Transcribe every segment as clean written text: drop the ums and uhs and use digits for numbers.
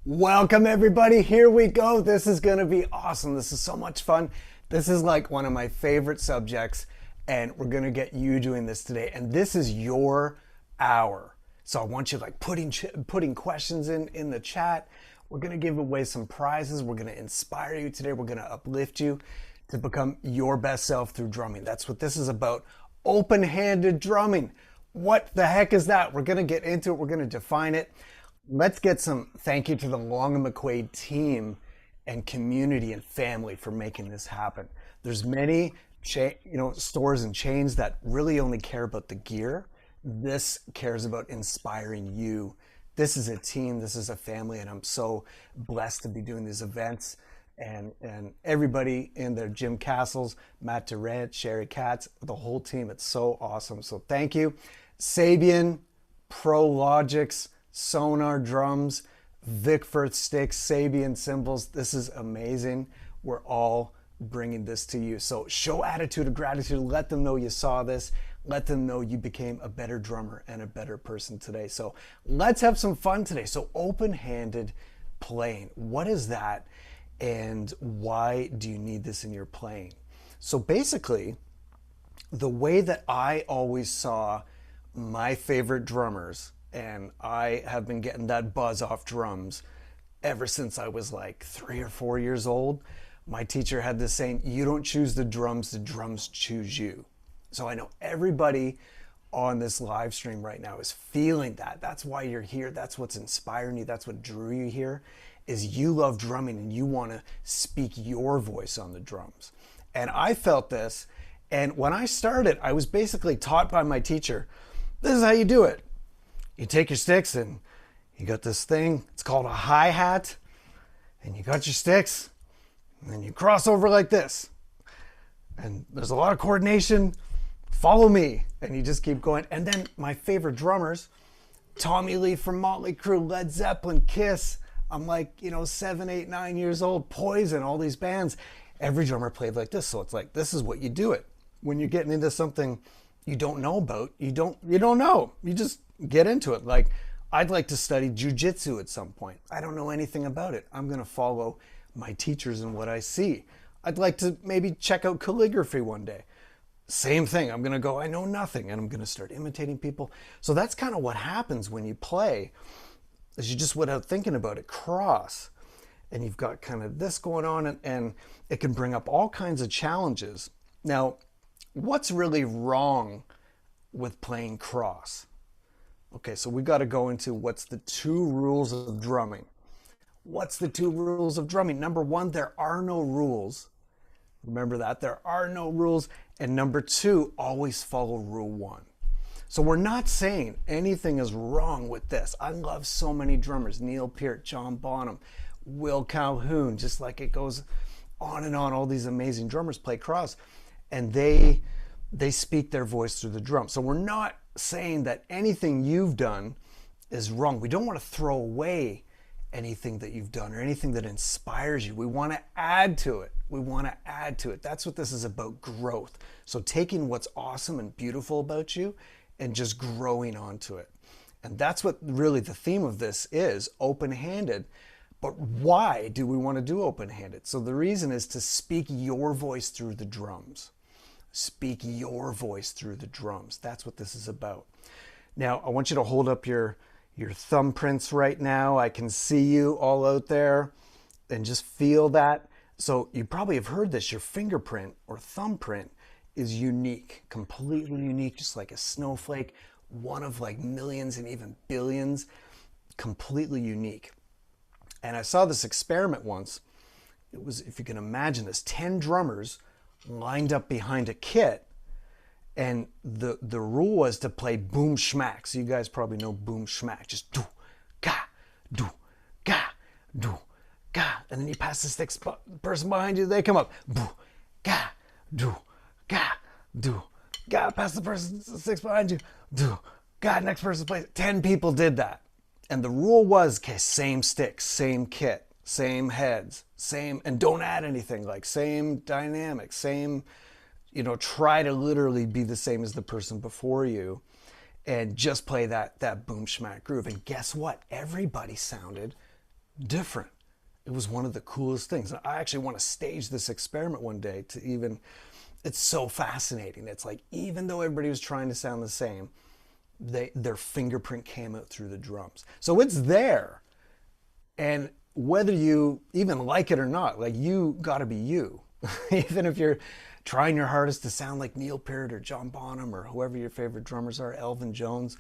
Welcome everybody, here we go. This is gonna be awesome. This is so much fun. This is like one of my favorite subjects and we're gonna get you doing this today. And this is your hour. So I want you like putting questions in the chat. We're gonna give away some prizes. We're gonna inspire you today. We're gonna uplift you to become your best self through drumming. That's what this is about. Open-handed drumming. What the heck is that? We're gonna get into it. We're gonna define it. Let's get some thank you to the Long and McQuaid team and community and family for making this happen. There's many stores and chains that really only care about the gear. This cares about inspiring you. This is a team, this is a family, and I'm so blessed to be doing these events. And everybody in there, Jim Castles, Matt Durant, Sherry Katz, the whole team, it's so awesome. So thank you. Sabian, Prologix, Sonor drums, Vic Firth sticks, Sabian cymbals. This is amazing. We're all bringing this to you. So show attitude of gratitude. Let them know you saw this. Let them know you became a better drummer and a better person today. So let's have some fun today. So open-handed playing. What is that? And why do you need this in your playing? So basically, the way that I always saw my favorite drummers, and I have been getting that buzz off drums ever since I was like 3 or 4 years old. My teacher had this saying, you don't choose the drums choose you. So I know everybody on this live stream right now is feeling that. That's why you're here. That's what's inspiring you. That's what drew you here, is you love drumming and you want to speak your voice on the drums. And I felt this. And when I started, I was basically taught by my teacher, this is how you do it. You take your sticks and you got this thing, it's called a hi-hat, and you got your sticks, and then you cross over like this. And there's a lot of coordination, follow me, and you just keep going. And then my favorite drummers, Tommy Lee from Motley Crue, Led Zeppelin, Kiss, I'm like, 7, 8, 9 years old, Poison, all these bands. Every drummer played like this, so it's like, this is what you do it. When you're getting into something you don't know about, you don't know, you just get into it. Like, I'd like to study jujitsu at some point. I don't know anything about it. I'm gonna follow my teachers and what I see. I'd like to maybe check out calligraphy one day. Same thing, I'm gonna go, I know nothing, and I'm gonna start imitating people. So that's kind of what happens when you play, is you just, without thinking about it, cross. And you've got kind of this going on, and it can bring up all kinds of challenges. Now, what's really wrong with playing cross? Okay, so we got to go into what's the 2 rules of drumming. What's the 2 rules of drumming? Number 1, there are no rules. Remember that, there are no rules. And number 2, always follow rule 1. So we're not saying anything is wrong with this. I love so many drummers, Neil Peart, John Bonham, Will Calhoun, just like it goes on and on. All these amazing drummers play cross, and they speak their voice through the drum. So we're not saying that anything you've done is wrong. We don't want to throw away anything that you've done or anything that inspires you. We want to add to it. We want to add to it. That's what this is about, growth. So taking what's awesome and beautiful about you and just growing onto it. And that's what really the theme of this is, open-handed. But why do we want to do open-handed? So the reason is to speak your voice through the drums. Speak your voice through the drums. That's what this is about. Now, I want you to hold up your thumbprints right now. I can see you all out there, and just feel that. So you probably have heard this, your fingerprint or thumbprint is unique, completely unique, just like a snowflake, one of like millions and even billions, completely unique. And I saw this experiment once. It was, if you can imagine this, 10 drummers lined up behind a kit, and the rule was to play boom schmack. So you guys probably know boom schmack, just do ga do ga do ga, and then you pass the sticks, the person behind you, they come up, boo ga do ga do ga, pass the person, the sticks behind you, do ga, next person plays. 10 people did that, and the rule was, okay, same sticks, same kit, same heads, same, and don't add anything, like same dynamic, same, try to literally be the same as the person before you. and just play that boom schmack groove. And guess what? Everybody sounded different. It was one of the coolest things. I actually want to stage this experiment one day to even, it's so fascinating. It's like, even though everybody was trying to sound the same, their fingerprint came out through the drums. So it's there. And whether you even like it or not, like, you got to be you. Even if you're trying your hardest to sound like Neil Peart or John Bonham or whoever your favorite drummers are, Elvin Jones,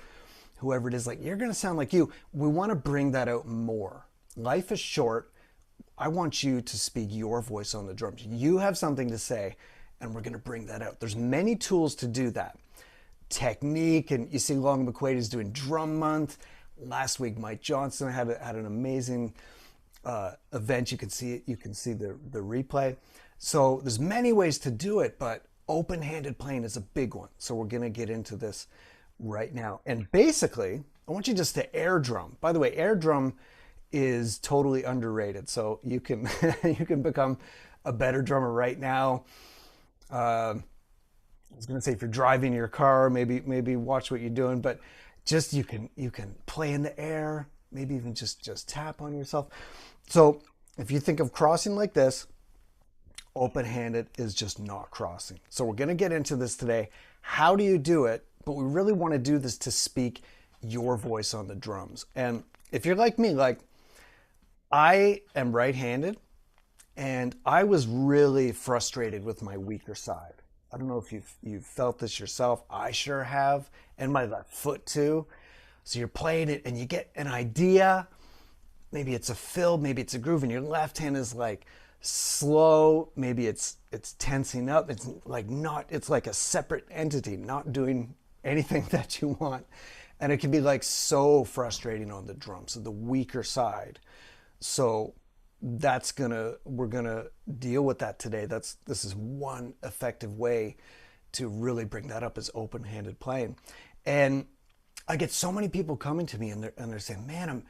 whoever it is, like, you're going to sound like you. We want to bring that out more. Life is short. I want you to speak your voice on the drums. You have something to say, and we're going to bring that out. There's many tools to do that. Technique, and you see Long McQuaid is doing Drum Month. Last week, Mike Johnson had an amazing event. You can see it. You can see the replay. So there's many ways to do it, but open-handed playing is a big one. So we're going to get into this right now. And basically, I want you just to air drum. By the way, air drum is totally underrated. So you can you can become a better drummer right now. I was going to say, if you're driving your car, maybe watch what you're doing, but just you can play in the air, maybe even just tap on yourself. So if you think of crossing like this, open-handed is just not crossing. So we're going to get into this today. How do you do it? But we really want to do this to speak your voice on the drums. And if you're like me, like, I am right-handed, and I was really frustrated with my weaker side. I don't know if you've felt this yourself. I sure have, and my left foot too. So you're playing it and you get an idea. Maybe it's a fill, maybe it's a groove, and your left hand is like slow. Maybe it's tensing up. It's like not. It's like a separate entity, not doing anything that you want, and it can be like so frustrating on the drum. So the weaker side. So we're gonna deal with that today. This is one effective way to really bring that up, is open-handed playing. And I get so many people coming to me and they're saying, man,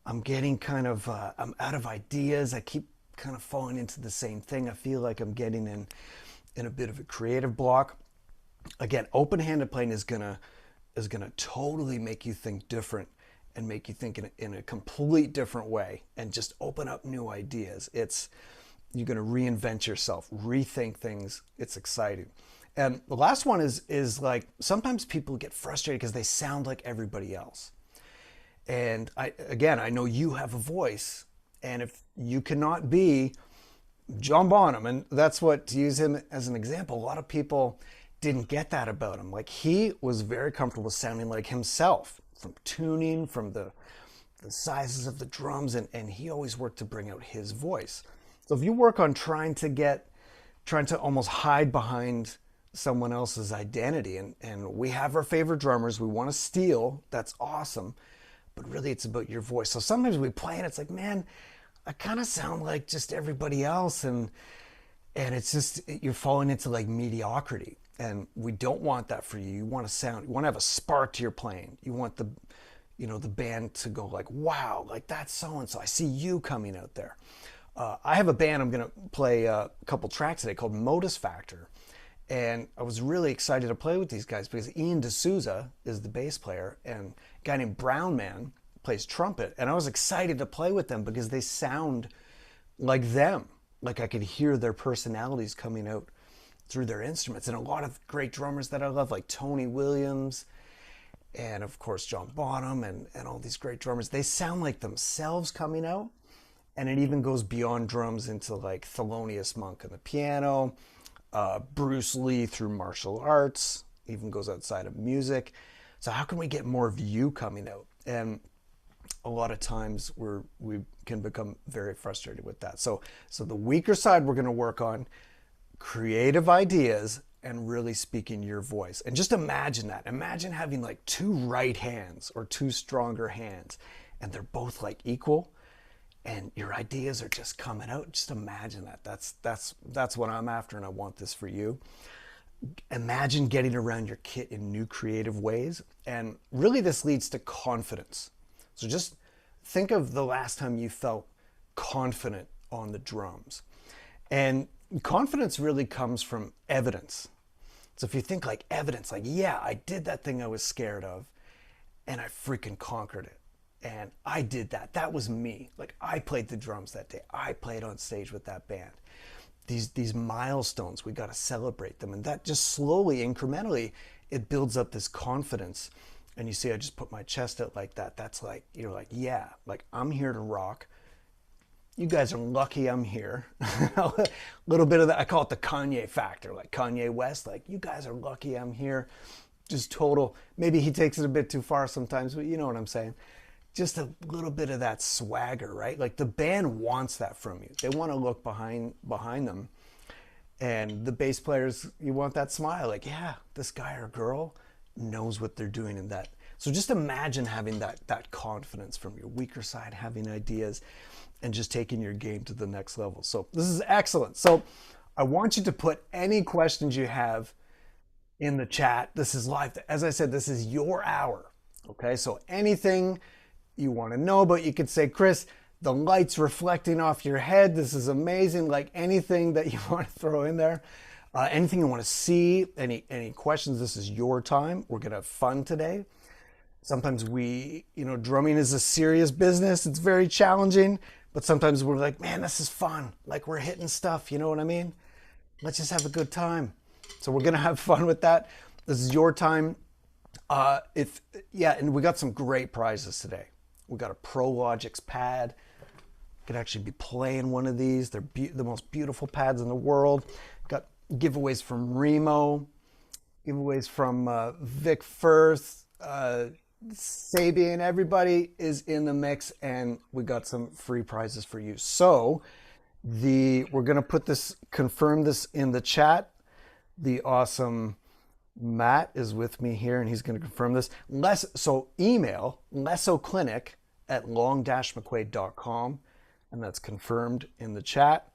I'm getting kind of I'm out of ideas. I keep kind of falling into the same thing. I feel like I'm getting in a bit of a creative block. Again, open-handed playing is gonna totally make you think different and make you think in a complete different way and just open up new ideas. You're going to reinvent yourself, rethink things. It's exciting. And the last one is like, sometimes people get frustrated because they sound like everybody else. And I know you have a voice, and if you cannot be John Bonham, and that's what, to use him as an example, a lot of people didn't get that about him. Like, he was very comfortable sounding like himself, from tuning, from the sizes of the drums, and he always worked to bring out his voice. So if you work on trying to almost hide behind someone else's identity, and we have our favorite drummers we want to steal, that's awesome, but really it's about your voice. So sometimes we play and it's like, man, I kind of sound like just everybody else, and it's just, you're falling into like mediocrity. And we don't want that for you. You want to have a spark to your playing. You want the band to go like, wow, like, that's so-and-so. I see you coming out there. I have a band I'm going to play a couple tracks today called Modus Factor. And I was really excited to play with these guys because Ian D'Souza is the bass player, and a guy named Brown Man plays trumpet. And I was excited to play with them because they sound like them. Like, I could hear their personalities coming out through their instruments. And a lot of great drummers that I love, like Tony Williams, and of course John Bonham, and all these great drummers, they sound like themselves coming out. And it even goes beyond drums into like Thelonious Monk on the piano, Bruce Lee through martial arts, even goes outside of music. So how can we get more of you coming out? And a lot of times we can become very frustrated with that. So the weaker side we're going to work on creative ideas and really speaking your voice. And just imagine that. Imagine having like two right hands or two stronger hands, and they're both like equal, and your ideas are just coming out. Just imagine that. That's what I'm after, and I want this for you. Imagine getting around your kit in new creative ways, and really this leads to confidence. So just think of the last time you felt confident on the drums. And confidence really comes from evidence. So if you think like evidence, like, yeah, I did that thing I was scared of and I freaking conquered it. And I did that. That was me. Like I played the drums that day. I played on stage with that band. These milestones, we got to celebrate them. And that just slowly, incrementally, it builds up this confidence. And you see, I just put my chest out like that. That's like, you're like, yeah, like I'm here to rock. You guys are lucky I'm here. A little bit of that, I call it the Kanye factor, like Kanye West, like you guys are lucky I'm here. Just total, maybe he takes it a bit too far sometimes, but you know what I'm saying. Just a little bit of that swagger, right? Like the band wants that from you. They want to look behind them. And the bass players, you want that smile, like, yeah, this guy or girl knows what they're doing in that. So just imagine having that confidence from your weaker side, having ideas, and just taking your game to the next level. So this is excellent. So I want you to put any questions you have in the chat. This is live. As I said, this is your hour. Okay, so anything you want to know about, you could say, Chris, the light's reflecting off your head. This is amazing. Like anything that you want to throw in there, anything you want to see, any questions, this is your time. We're going to have fun today. Sometimes drumming is a serious business. It's very challenging, but sometimes we're like, man, this is fun. Like we're hitting stuff. You know what I mean? Let's just have a good time. So we're going to have fun with that. This is your time. And we got some great prizes today. We got a Prologix Pad. You could actually be playing one of these. They're the most beautiful pads in the world. Got giveaways from REMO, giveaways from Vic Firth, Sabian. Everybody is in the mix, and we got some free prizes for you. So we're gonna confirm this in the chat. The awesome Matt is with me here, and he's going to confirm this. So email lessoclinic@long-mcquaid.com, and that's confirmed in the chat.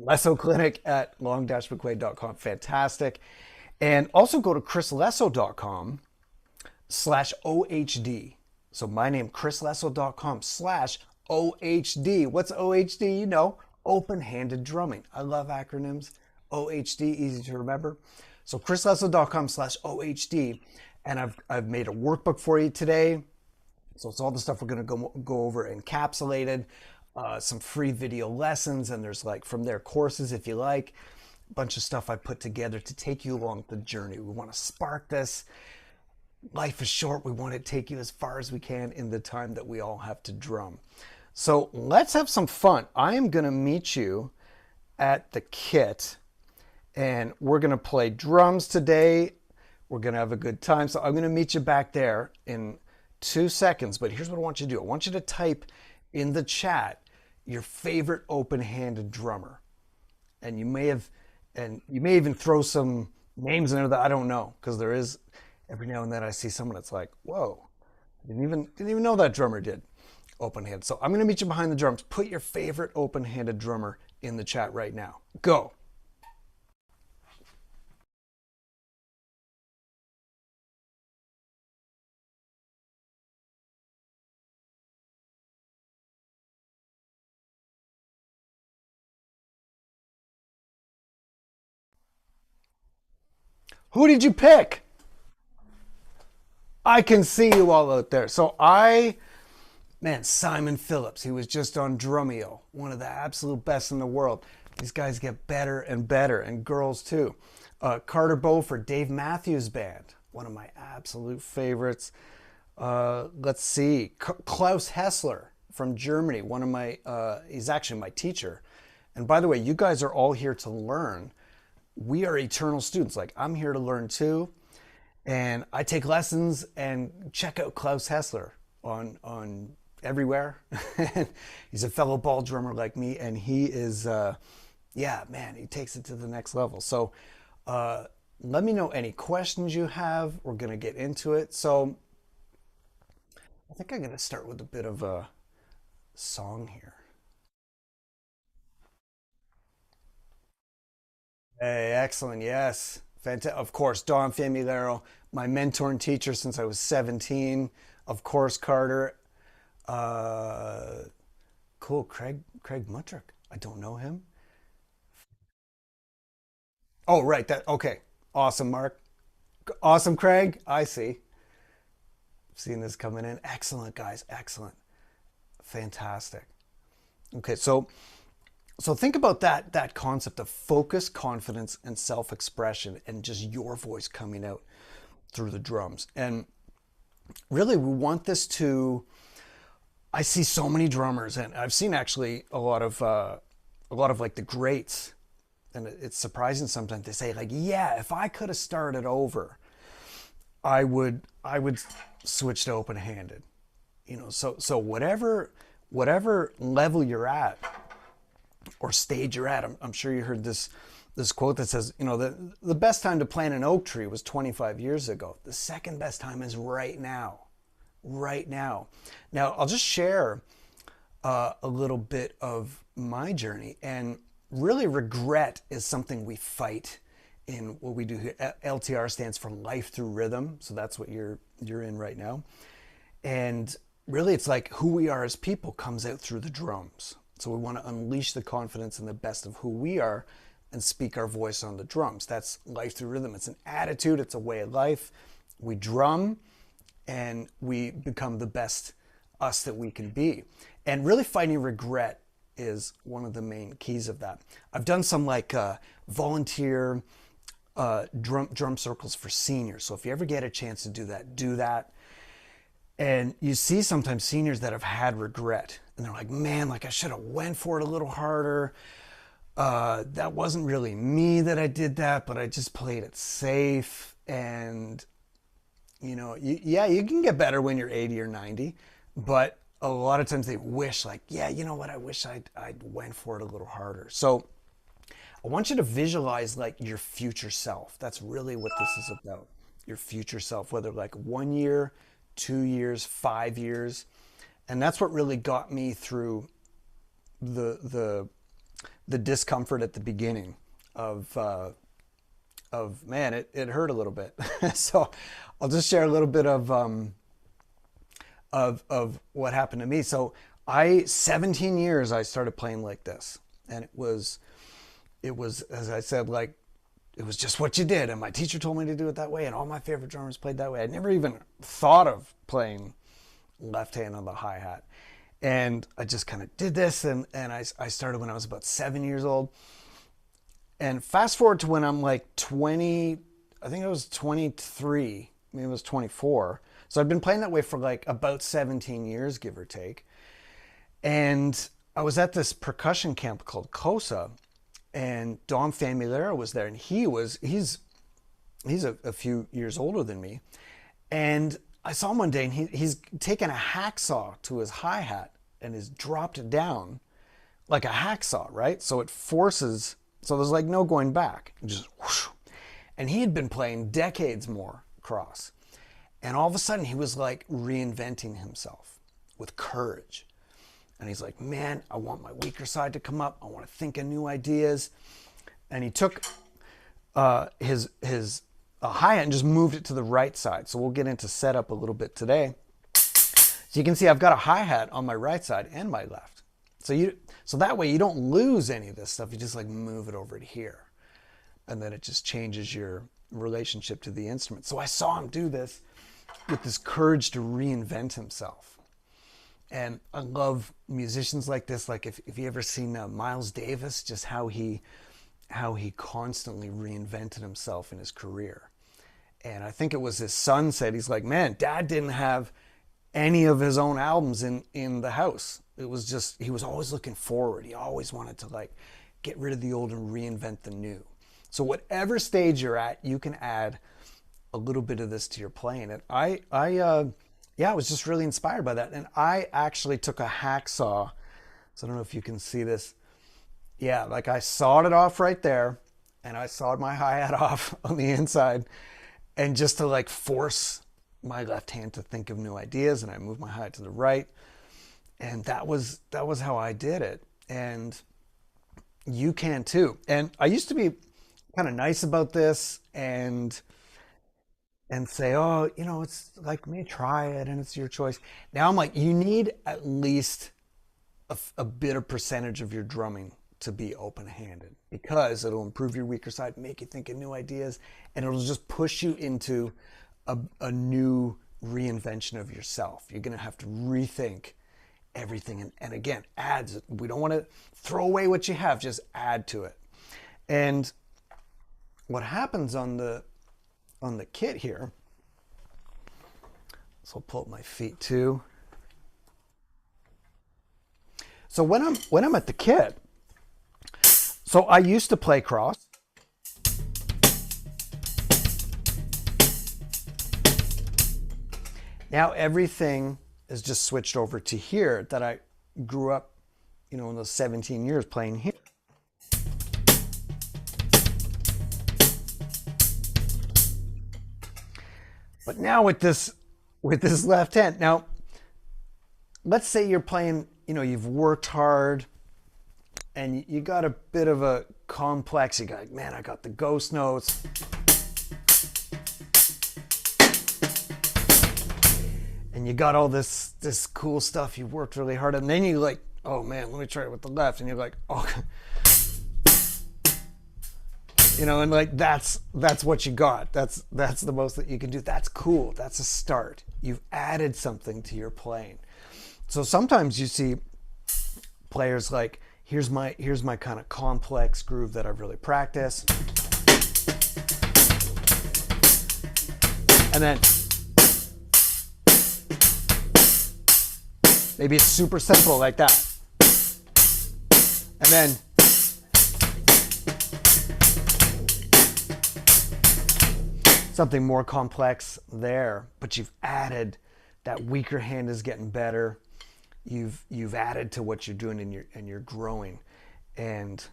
lessoclinic@long-mcquaid.com. Fantastic. And also go to chrislesso.com/OHD. So my name, chrislesso.com/OHD. What's OHD? You know, open-handed drumming. I love acronyms. OHD, easy to remember. So chrislesso.com/OHD. And I've made a workbook for you today. So it's all the stuff we're going to go over encapsulated, some free video lessons, and there's like from there courses if you like, a bunch of stuff I put together to take you along the journey. We want to spark this. Life is short. We want to take you as far as we can in the time that we all have to drum. So let's have some fun. I am going to meet you at the kit, and we're going to play drums today. We're going to have a good time. So I'm going to meet you back there in 2 seconds. But here's what I want you to do. I want you to type in the chat your favorite open-handed drummer. And you may even throw some names in there that I don't know, because there is every now and then I see someone that's like, whoa, didn't even know that drummer did open-handed. So I'm going to meet you behind the drums. Put your favorite open-handed drummer in the chat right now. Go. Who did you pick? I can see you all out there. So Simon Phillips, he was just on Drumeo, one of the absolute best in the world. These guys get better and better, and girls too. Carter Beauford, Dave Matthews Band, one of my absolute favorites. Let's see, Klaus Hessler from Germany, he's actually my teacher. And by the way, you guys are all here to learn. We are eternal students. Like, I'm here to learn too. And I take lessons, and check out Klaus Hessler on everywhere. He's a fellow ball drummer like me, and he is, he takes it to the next level. So let me know any questions you have. We're going to get into it. So I think I'm going to start with a bit of a song here. Hey, excellent. Yes. Fantastic. Of course, Don Familaro, my mentor and teacher since I was 17. Of course, Carter. Uh, cool. Craig Muttrick. I don't know him. Oh, right. Okay. Awesome, Mark. Awesome, Craig. I see. seeing this coming in. Excellent, guys. Excellent. Fantastic. Okay, so think about that concept of focus, confidence, and self-expression, and just your voice coming out through the drums. And really, we want this to. I see so many drummers, and I've seen actually a lot of like the greats, and it's surprising sometimes. They say like, yeah, if I could have started over, I would switch to open-handed. You know, so whatever level you're at or stage you're at, I'm sure you heard this quote that says, you know, the best time to plant an oak tree was 25 years ago. The second best time is right now. Right now. Now, I'll just share a little bit of my journey. And really, regret is something we fight in what we do here. LTR stands for Life Through Rhythm. So that's what you're in right now. And really, it's like who we are as people comes out through the drums. So we want to unleash the confidence and the best of who we are and speak our voice on the drums. That's Life Through Rhythm. It's an attitude. It's a way of life. We drum and we become the best us that we can be. And really fighting regret is one of the main keys of that. I've done some like volunteer drum circles for seniors. So if you ever get a chance to do that. And you see sometimes seniors that have had regret and they're like, man, like I should have went for it a little harder. That wasn't really me that I did that, but I just played it safe. And you know, you can get better when you're 80 or 90, but a lot of times they wish like, yeah, you know what? I wish I'd went for it a little harder. So I want you to visualize like your future self. That's really what this is about. Your future self, whether like 1 year, 2 years, 5 years. And that's what really got me through the discomfort at the beginning of man, it hurt a little bit. So I'll just share a little bit of what happened to me. So 17 years I started playing like this, and it was as I said, like it was just what you did, and my teacher told me to do it that way, and all my favorite drummers played that way. I never even thought of playing left hand on the hi-hat, and I just kind of did this, and I started when I was about 7 years old. And fast forward to when I'm like 20, I think I was 23, maybe it was 24. So I've been playing that way for like about 17 years, give or take. And I was at this percussion camp called COSA, and Dom Famulera was there, and he's a few years older than me. And I saw him one day, and he's taken a hacksaw to his hi-hat and has dropped it down like a hacksaw, right? So it forces, so there's like no going back, just whoosh. And he had been playing decades more cross. And all of a sudden he was like reinventing himself with courage. And he's like, man, I want my weaker side to come up. I want to think of new ideas. And he took his hi-hat and just moved it to the right side. So we'll get into setup a little bit today. So you can see I've got a hi-hat on my right side and my left. So that way you don't lose any of this stuff. You just like move it over to here. And then it just changes your relationship to the instrument. So I saw him do this with this courage to reinvent himself. And I love musicians like this. Like if you ever seen Miles Davis, just how he constantly reinvented himself in his career. And I think it was his son said, he's like, man, Dad didn't have any of his own albums in the house. It was just, he was always looking forward. He always wanted to like get rid of the old and reinvent the new. So whatever stage you're at, you can add a little bit of this to your playing. And I was just really inspired by that. And I actually took a hacksaw. So I don't know if you can see this. Yeah, like I sawed it off right there, and I sawed my hi-hat off on the inside, and just to like force my left hand to think of new ideas, and I moved my hi-hat to the right. And that was how I did it. And you can too. And I used to be kind of nice about this and say, oh, you know, it's like, me, try it and it's your choice. Now I'm like, you need at least a bit of percentage of your drumming to be open-handed, because it'll improve your weaker side, make you think of new ideas, and it'll just push you into a new reinvention of yourself. You're going to have to rethink everything. And again, adds. We don't want to throw away what you have, just add to it. And what happens on the kit here, so I'll pull up my feet too. So when I'm at the kit, so I used to play cross. Now everything is just switched over to here that I grew up, in those 17 years playing here. But now with this left hand, now let's say you're playing, you've worked hard and you got a bit of a complex, you got, man, I got the ghost notes. And you got all this cool stuff you worked really hard on. And then you like, oh man, let me try it with the left. And you're like, oh, and like that's what you got. That's the most that you can do. That's cool. That's a start. You've added something to your playing. So sometimes you see players like, here's my kind of complex groove that I've really practiced. And then maybe it's super simple like that. And then something more complex there, but you've added, that weaker hand is getting better. You've added to what you're doing, and you're growing and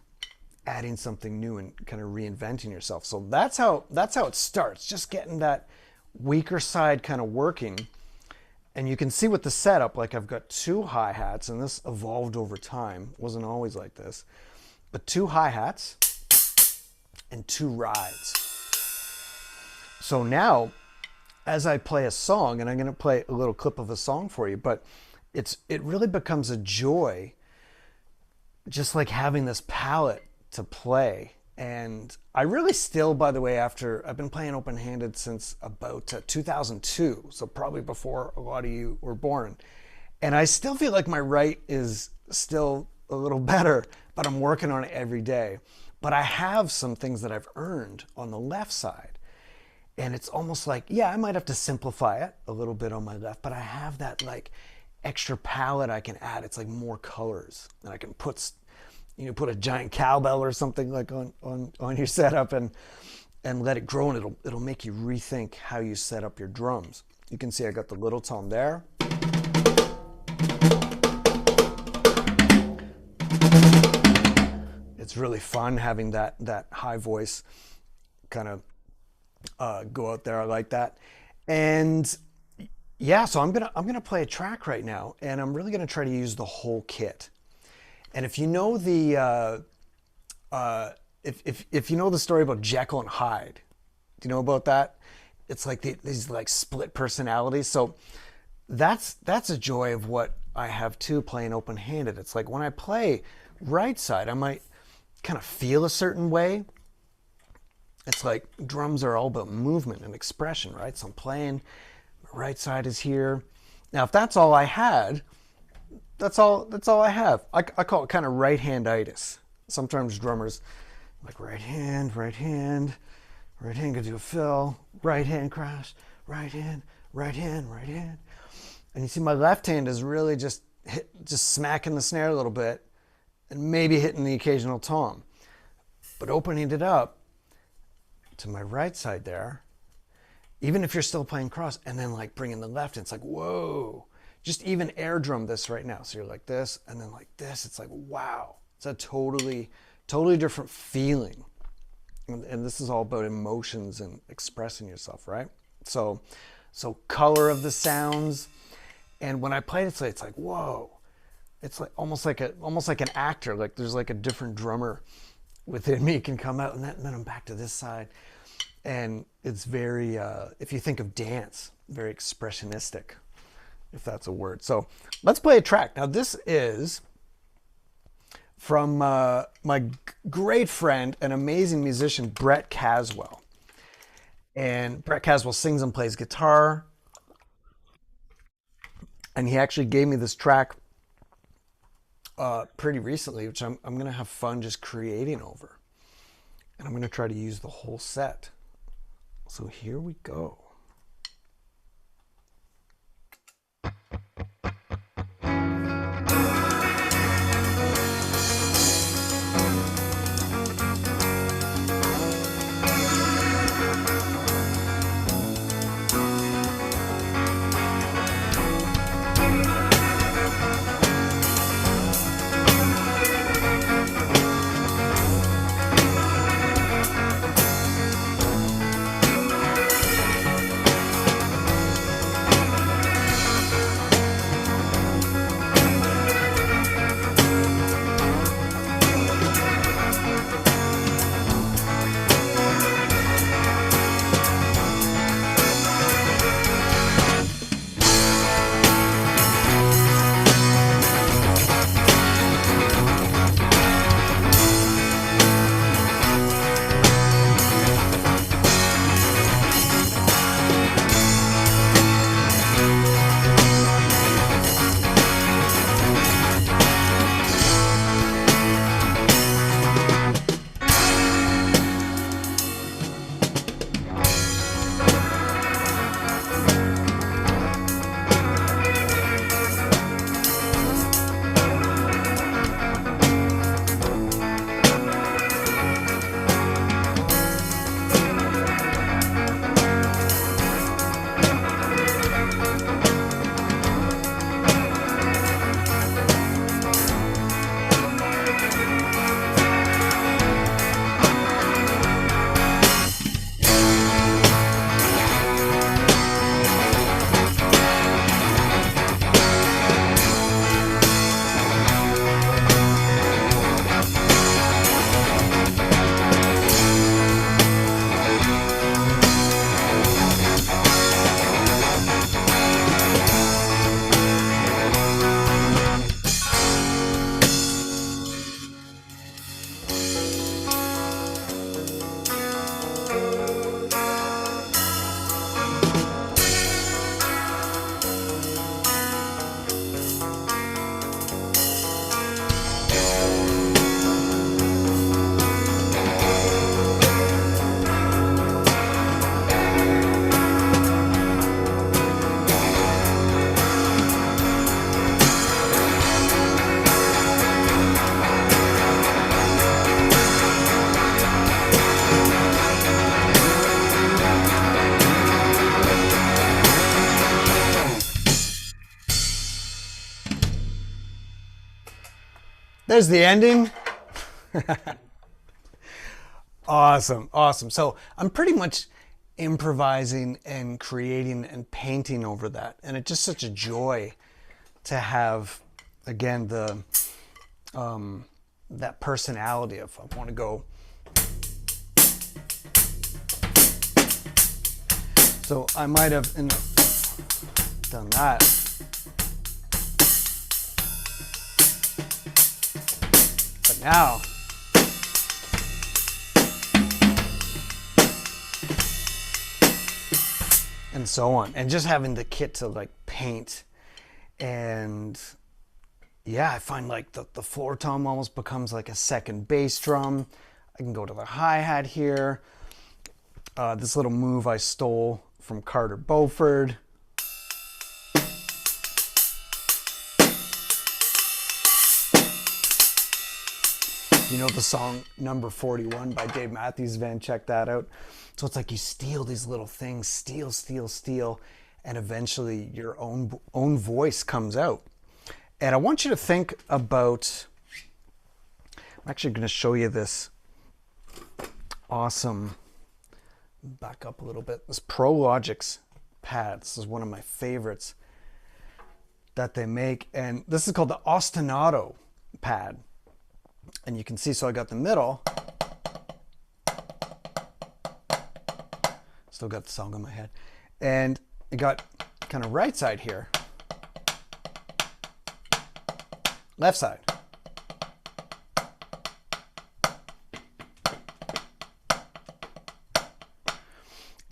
adding something new and kind of reinventing yourself. So that's how it starts, just getting that weaker side kind of working. And you can see with the setup, like I've got 2 hi-hats, and this evolved over time. It wasn't always like this, but 2 hi-hats and 2 rides. So now, as I play a song, and I'm going to play a little clip of a song for you, but it really becomes a joy, just like having this palette to play. And I really still, by the way, after I've been playing open-handed since about 2002, so probably before a lot of you were born. And I still feel like my right is still a little better, but I'm working on it every day. But I have some things that I've earned on the left side. And it's almost like, yeah, I might have to simplify it a little bit on my left, but I have that like extra palette I can add. It's like more colors, and I can put a giant cowbell or something like on your setup and let it grow, and it'll make you rethink how you set up your drums. You can see I got the little tone there. It's really fun having that high voice kind of go out there. I like that. And yeah, so I'm gonna play a track right now, and I'm really gonna try to use the whole kit. And if you know the if you know the story about Jekyll and Hyde, do you know about that? It's like these like split personalities. So that's a joy of what I have too, playing open-handed. It's like when I play right side, I might kind of feel a certain way. It's like drums are all about movement and expression, right? So I'm playing, my right side is here. Now, if that's all I had, that's all I have. I call it kind of right-handitis. Sometimes drummers like right hand, could do a fill, right hand crash, right hand. And you see my left hand is really just smacking the snare a little bit and maybe hitting the occasional tom. But opening it up to my right side there, even if you're still playing cross, and then like bringing the left, it's like, whoa. Just even air drum this right now. So you're like this, and then like this. It's like, wow. It's a totally different feeling. And this is all about emotions and expressing yourself, right? So color of the sounds. And when I play it, it's like, whoa. It's like almost like an actor. Like there's like a different drummer within me can come out, and then I'm back to this side. And it's very, if you think of dance, very expressionistic, if that's a word. So let's play a track. Now this is from my great friend and amazing musician, Brett Caswell. And Brett Caswell sings and plays guitar. And he actually gave me this track pretty recently, which I'm going to have fun just creating over. And I'm going to try to use the whole set. So here we go. There's the ending. Awesome, awesome. So I'm pretty much improvising and creating and painting over that. And it's just such a joy to have, again, the that personality of, I want to go. So I might have done that. But now, and so on, and just having the kit to like paint. And yeah, I find like the floor tom almost becomes like a second bass drum. I can go to the hi-hat here. This little move I stole from Carter Beauford. You know the song Number 41 by Dave Matthews Band, check that out. So it's like you steal these little things, steal, steal, steal, and eventually your own voice comes out. And I want you to think about, I'm actually going to show you this awesome, back up a little bit, this Prologix Pad. This is one of my favorites that they make. And this is called the Ostinato Pad. And you can see, so I got the middle. Still got the song in my head. And I got kind of right side here. Left side.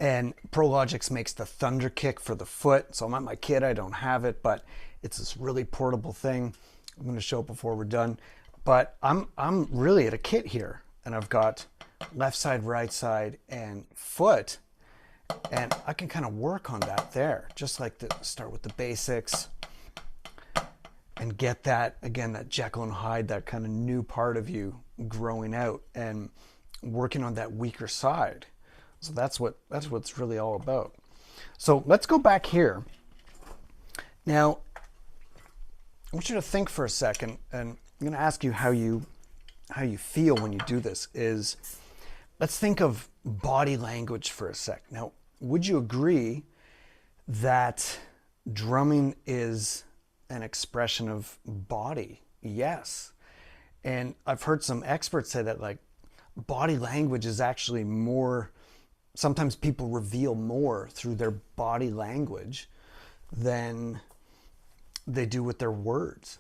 And Prologix makes the thunder kick for the foot. So I'm at my kit, I don't have it, but it's this really portable thing. I'm going to show it before we're done. But I'm really at a kit here, and I've got left side, right side, and foot. And I can kind of work on that there, just like to start with the basics and get that, again, that Jekyll and Hyde, that kind of new part of you growing out and working on that weaker side. So that's what's really all about. So let's go back here. Now, I want you to think for a second, and I'm going to ask you how you feel when you do this. Let's think of body language for a sec. Now, would you agree that drumming is an expression of body? Yes. And I've heard some experts say that, like, body language is actually more, sometimes people reveal more through their body language than they do with their words.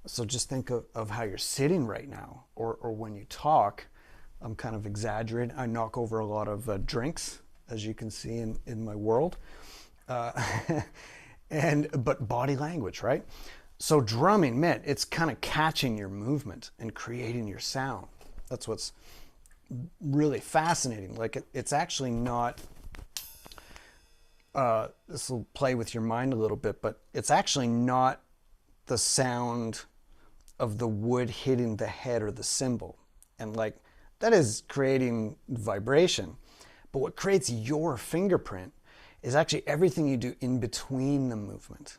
So just think of how you're sitting right now, or when you talk. I'm kind of exaggerating. I knock over a lot of drinks, as you can see in my world. But body language, right? So drumming, man, it's kind of catching your movement and creating your sound. That's what's really fascinating. Like it's actually not, this will play with your mind a little bit, but it's actually not the sound of the wood hitting the head or the cymbal. And like, that is creating vibration. But what creates your fingerprint is actually everything you do in between the movement,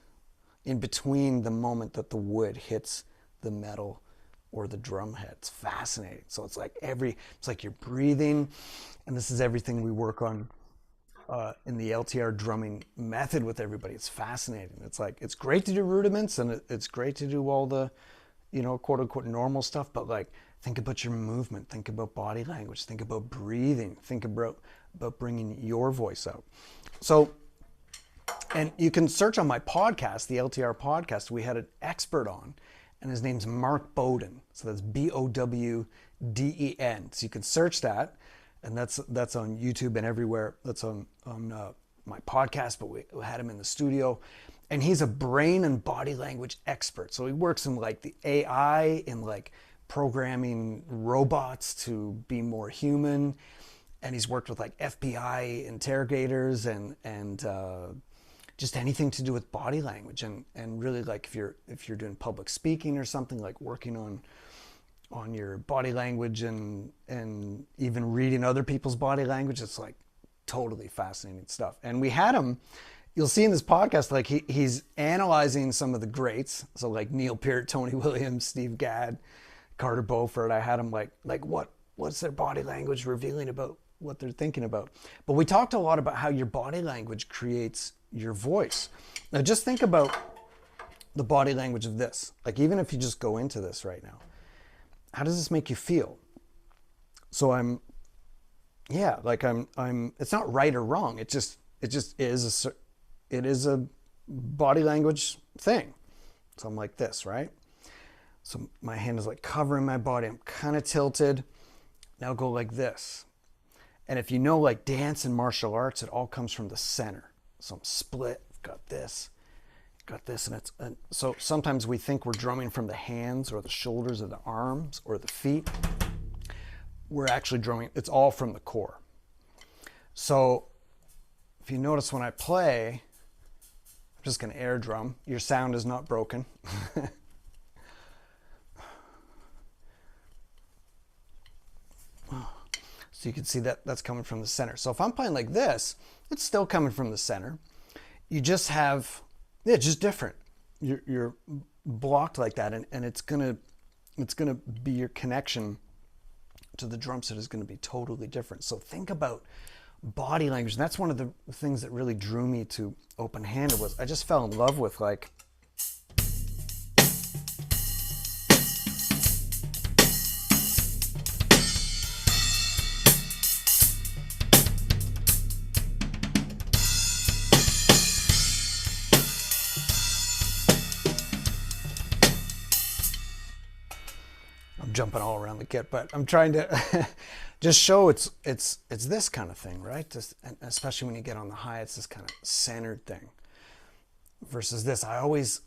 in between the moment that the wood hits the metal or the drum head. It's fascinating. So it's like it's like you're breathing, and this is everything we work on in the LTR drumming method with everybody. It's fascinating. It's like, it's great to do rudiments, and it's great to do all the, quote unquote normal stuff, but like, think about your movement, think about body language, think about breathing, think about bringing your voice out. So, and you can search on my podcast, the LTR podcast. We had an expert on, and his name's Mark Bowden. So that's Bowden. So you can search that, and that's on YouTube and everywhere. That's on my podcast, but we had him in the studio, and he's a brain and body language expert. So he works in like the AI, in like programming robots to be more human, and he's worked with like FBI interrogators and just anything to do with body language, and really, like, if you're doing public speaking or something, like working on your body language and even reading other people's body language. It's like totally fascinating stuff. And we had him, you'll see in this podcast, like he's analyzing some of the greats. So like Neil Peart, Tony Williams, Steve Gadd, Carter Beauford. I had him like what's their body language revealing about what they're thinking about. But we talked a lot about how your body language creates your voice. Now just think about the body language of this. Like, even if you just go into this right now, how does this make you feel? So I'm it's not right or wrong. It just is a body language thing. So I'm like this, right? So my hand is like covering my body. I'm kind of tilted. Now go like this. And if you know, like dance and martial arts, it all comes from the center. So I'm split, got this, and so sometimes we think we're drumming from the hands or the shoulders or the arms or the feet. We're actually drumming, it's all from the core. So if you notice when I play, I'm just going to air drum. Your sound is not broken. So you can see that that's coming from the center. So if I'm playing like this, it's still coming from the center. You just have, it's just different. You're blocked like that, and it's gonna be your connection to the drum set is gonna be totally different. So think about body language. And that's one of the things that really drew me to open-handed, was I just fell in love with like, jumping all around the kit, but I'm trying to just show it's this kind of thing, right? Just, and especially when you get on the high, it's this kind of centered thing. Versus this, I always,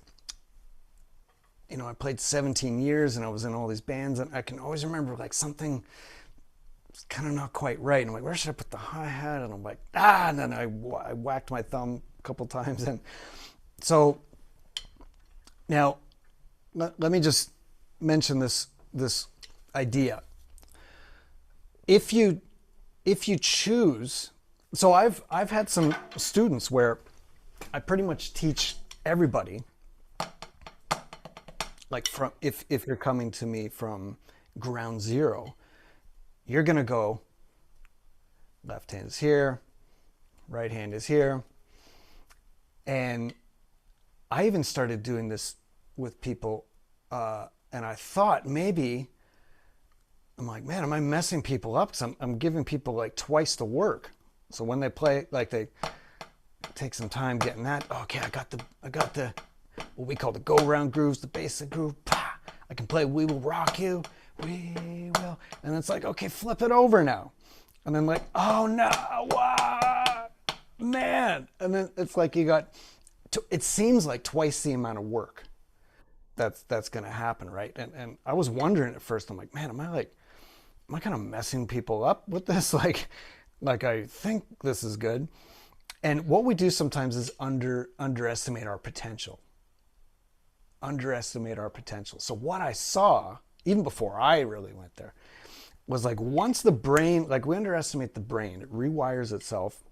I played 17 years and I was in all these bands, and I can always remember like something was kind of not quite right. And I'm like, where should I put the hi-hat? And I'm like, and then I whacked my thumb a couple times. And so now let me just mention this idea. If you choose, so I've had some students where I pretty much teach everybody, like from if you're coming to me from ground zero, you're gonna go left hand is here, right hand is here. And I even started doing this with people, and I thought maybe, I'm like, man, am I messing people up? Because I'm giving people like twice the work. So when they play, like they take some time getting that. Okay, I got the what we call the go round grooves, the basic groove. I can play We Will Rock You, We Will, and it's like, okay, flip it over now. And then like, oh no, what? Man. And then it's like it seems like twice the amount of work that's gonna happen, right? And I was wondering at first, I'm like, man, am I kind of messing people up with this? Like I think this is good. And what we do sometimes is underestimate our potential. Underestimate our potential. So what I saw, even before I really went there, was like once the brain, like we underestimate the brain, it rewires itself.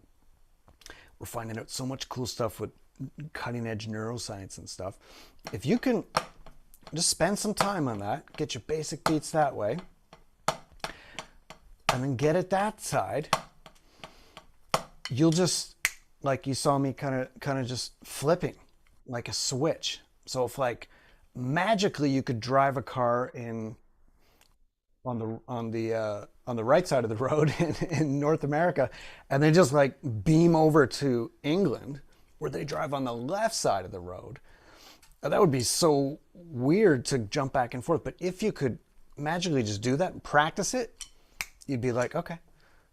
We're finding out so much cool stuff with cutting edge neuroscience and stuff. If you can just spend some time on that, get your basic beats that way, and then get it that side, you'll just, like you saw me kind of just flipping like a switch. So if like magically you could drive a car on the right side of the road in North America, and then just like beam over to England where they drive on the left side of the road, that would be so weird to jump back and forth. But if you could magically just do that and practice it, you'd be like, okay,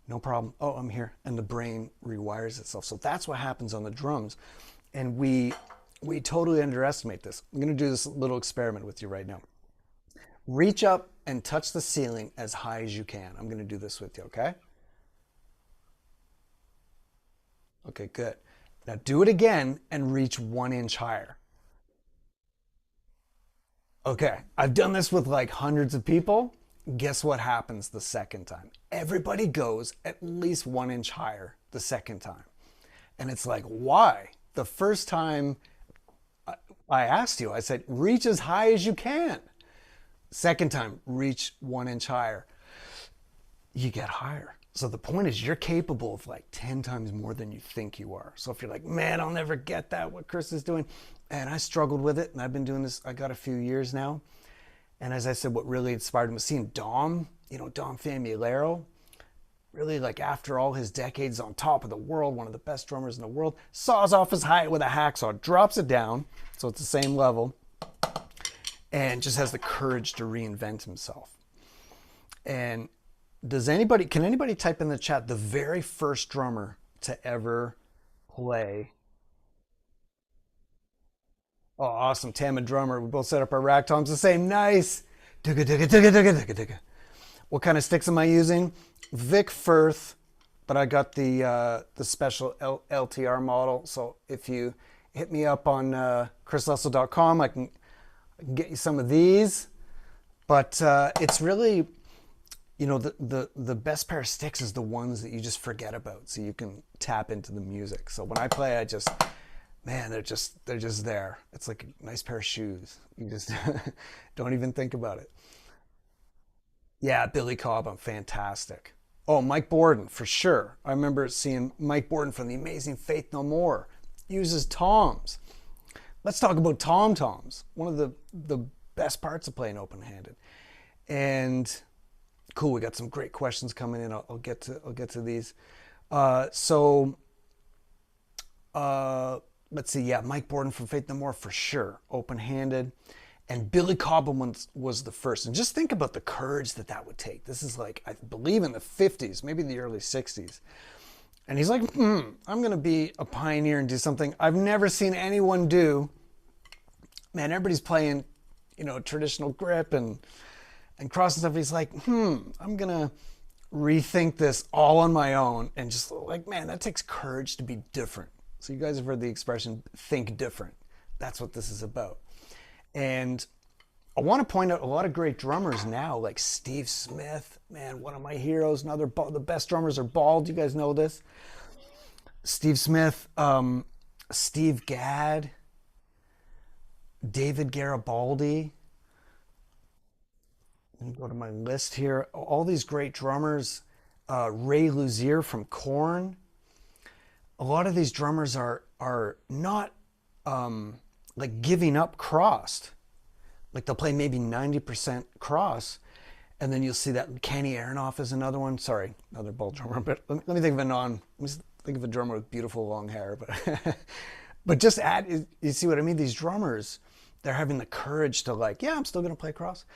no problem. Oh, I'm here. And the brain rewires itself. So that's what happens on the drums. And we totally underestimate this. I'm going to do this little experiment with you right now. Reach up and touch the ceiling as high as you can. I'm going to do this with you, okay? Okay, good. Now do it again and reach 1 inch higher. Okay, I've done this with like hundreds of people. Guess what happens the second time? Everybody goes at least 1 inch higher the second time. And it's like, why? The first time I asked you, I said, reach as high as you can. Second time, reach 1 inch higher. You get higher. So the point is you're capable of like 10 times more than you think you are. So if you're like, man, I'll never get that, what Chris is doing. And I struggled with it, and I've been doing this, I got a few years now. And as I said, what really inspired me was seeing Dom Famulero, really like after all his decades on top of the world, one of the best drummers in the world, saws off his hi-hat with a hacksaw, drops it down, so it's the same level, and just has the courage to reinvent himself. And can anybody type in the chat the very first drummer to ever play? Oh, awesome. Tam, a drummer. We both set up our rack toms the same. Nice. What kind of sticks am I using? Vic Firth, but I got the special LTR model. So if you hit me up on chrislesso.com, I can get you some of these. But it's really, the best pair of sticks is the ones that you just forget about, so you can tap into the music. So when I play, man, they're just there. It's like a nice pair of shoes. You just don't even think about it. Yeah, Billy Cobham, fantastic. Oh, Mike Borden, for sure. I remember seeing Mike Borden from the amazing Faith No More. Uses toms. Let's talk about tom-toms. One of the best parts of playing open-handed. And cool, we got some great questions coming in. I'll get to these. Let's see. Yeah, Mike Borden from Faith No More for sure. Open-handed. And Billy Cobham was the first. And just think about the courage that that would take. This is like, I believe in the 50s, maybe the early 60s. And he's like, I'm going to be a pioneer and do something I've never seen anyone do. Man, everybody's playing, traditional grip and cross and stuff. He's like, I'm going to rethink this all on my own. And just like, man, that takes courage to be different. So you guys have heard the expression, think different. That's what this is about. And I want to point out a lot of great drummers now, like Steve Smith, man, one of my heroes. The best drummers are bald. You guys know this. Steve Smith, Steve Gadd, David Garibaldi. Let me go to my list here. All these great drummers. Ray Luzier from Korn. A lot of these drummers are not like giving up crossed. Like they'll play maybe 90% cross, and then you'll see that Kenny Aronoff is another one. Sorry, another bald drummer, but let me think of a drummer with beautiful long hair. But but just you see what I mean? These drummers, they're having the courage to like, yeah, I'm still gonna play cross,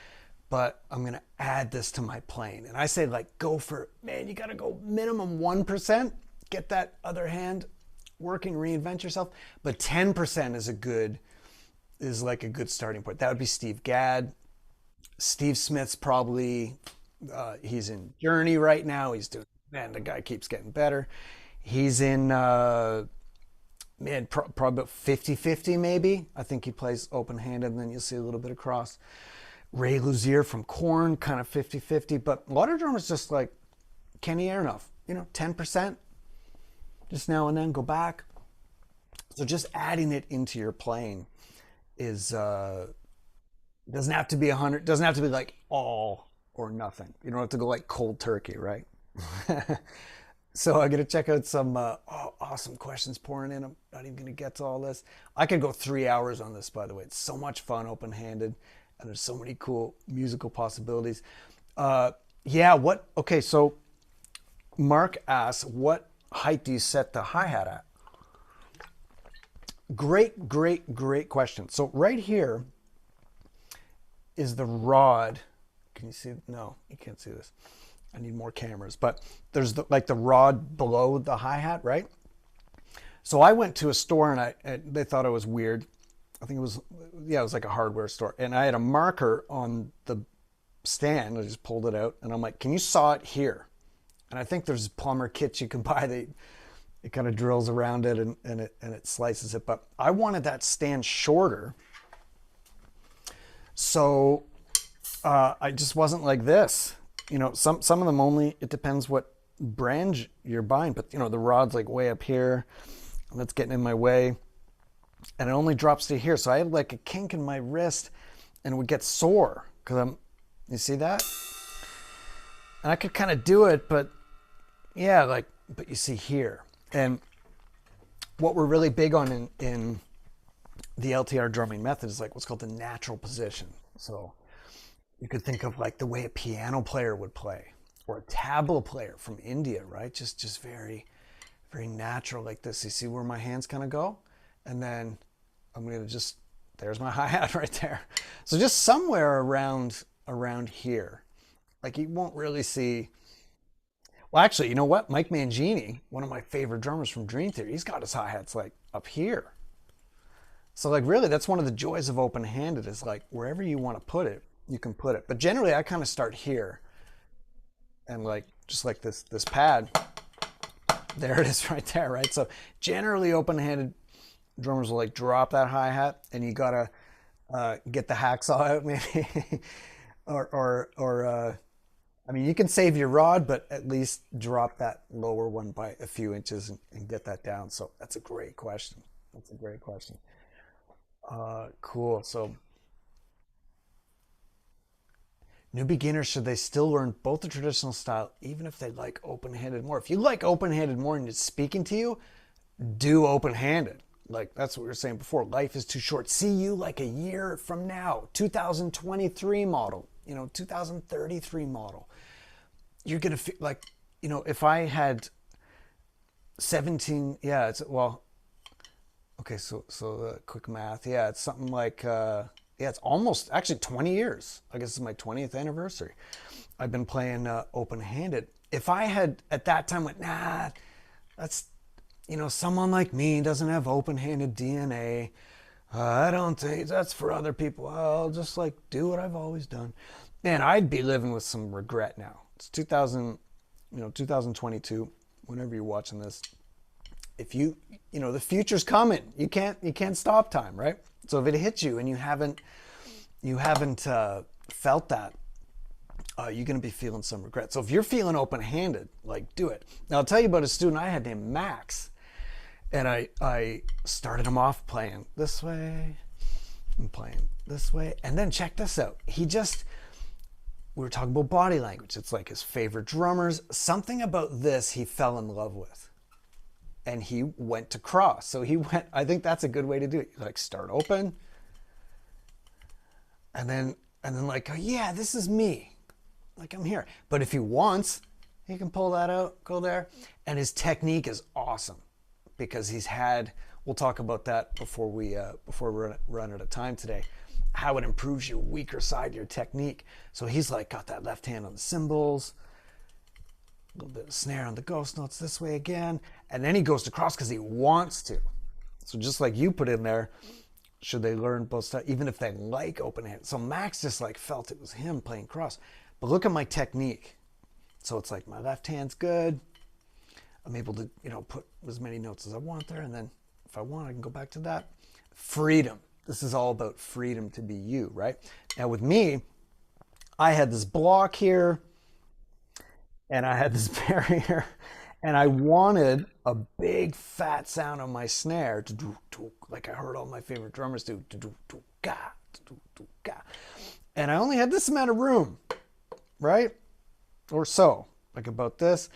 but I'm gonna add this to my playing. And I say like, you gotta go minimum 1%, get that other hand working, reinvent yourself. But 10% is like a good starting point. That would be Steve Gadd. Steve Smith's probably, he's in Journey right now. The guy keeps getting better. He's in, probably about 50-50 maybe. I think he plays open-handed, and then you'll see a little bit of cross. Ray Luzier from Korn, kind of 50-50. But a lot of drummers just like Kenny Aronoff, 10%. Just now and then, go back. So just adding it into your playing is doesn't have to be 100, doesn't have to be like all or nothing. You don't have to go like cold turkey, right? So I'm gonna check out some awesome questions pouring in. I'm not even gonna get to all this. I could go 3 hours on this, by the way. It's so much fun, open-handed, and there's so many cool musical possibilities. Okay, so Mark asks, what height do you set the hi-hat at? Great question. So right here is the rod. Can you see? No, you can't see this. I need more cameras. But there's the rod below the hi-hat, right? So I went to a store and they thought I was weird. I think it was like a hardware store. And I had a marker on the stand. I just pulled it out and I'm like, can you saw it here? And I think there's plumber kits you can buy. It kind of drills around it and it slices it. But I wanted that stand shorter. So I just wasn't like this. Some of them only, it depends what brand you're buying. But, the rod's like way up here. And that's getting in my way. And it only drops to here. So I had like a kink in my wrist and it would get sore. You see that? And I could kind of do it, but yeah, but you see here. And what we're really big on in the LTR drumming method is like what's called the natural position. So you could think of like the way a piano player would play or a tabla player from India, right? Just very, very natural like this. You see where my hands kind of go? And then I'm going to there's my hi-hat right there. So just somewhere around here. Like you won't really see. Well, actually, you know what? Mike Mangini, one of my favorite drummers from Dream Theater, he's got his hi-hats like up here. So like really, that's one of the joys of open-handed is like wherever you want to put it, you can put it. But generally, I kind of start here and like just like this pad. There it is right there, right? So generally, open-handed drummers will like drop that hi-hat, and you gotta get the hacksaw out maybe, or I mean, you can save your rod, but at least drop that lower one by a few inches and get that down. So that's a great question. Cool. So new beginners, should they still learn both the traditional style, even if they like open-handed more? If you like open-handed more and it's speaking to you, do open-handed. Like that's what we were saying before. Life is too short. See you like a year from now, 2023 model, 2033 model. You're going to feel like, if I had 17, okay, so quick math. Yeah, it's something like yeah, it's almost actually 20 years. I guess it's my 20th anniversary. I've been playing open-handed. If I had at that time went, nah, that's, someone like me doesn't have open-handed DNA. I don't think that's for other people. I'll just like do what I've always done. Man, I'd be living with some regret now. It's 2022. Whenever you're watching this, if the future's coming. You can't stop time, right? So if it hits you and you haven't felt that, you're going to be feeling some regret. So if you're feeling open-handed, like, do it. Now I'll tell you about a student I had named Max. And I started him off playing this way and playing this way. And then check this out. We were talking about body language. It's like his favorite drummers. Something about this he fell in love with. And he went to cross. So I think that's a good way to do it. Like start open. And then like, oh yeah, this is me. Like I'm here. But if he wants, he can pull that out, go there. And his technique is awesome. Because we'll talk about that before we run out of time today, how it improves your weaker side, your technique. So he's like got that left hand on the cymbals, a little bit of snare on the ghost notes this way again, and then he goes to cross because he wants to. So just like you put in there, should they learn both sides, even if they like open hand? So Max just like felt it was him playing cross. But look at my technique. So it's like my left hand's good. I'm able to, put as many notes as I want there. And then if I want, I can go back to that. Freedom. This is all about freedom to be you, right? Now with me, I had this block here and I had this barrier and I wanted a big fat sound on my snare to do, like I heard all my favorite drummers do, to do, ga, to do, ga. And I only had this amount of room, right? Or so, like about this.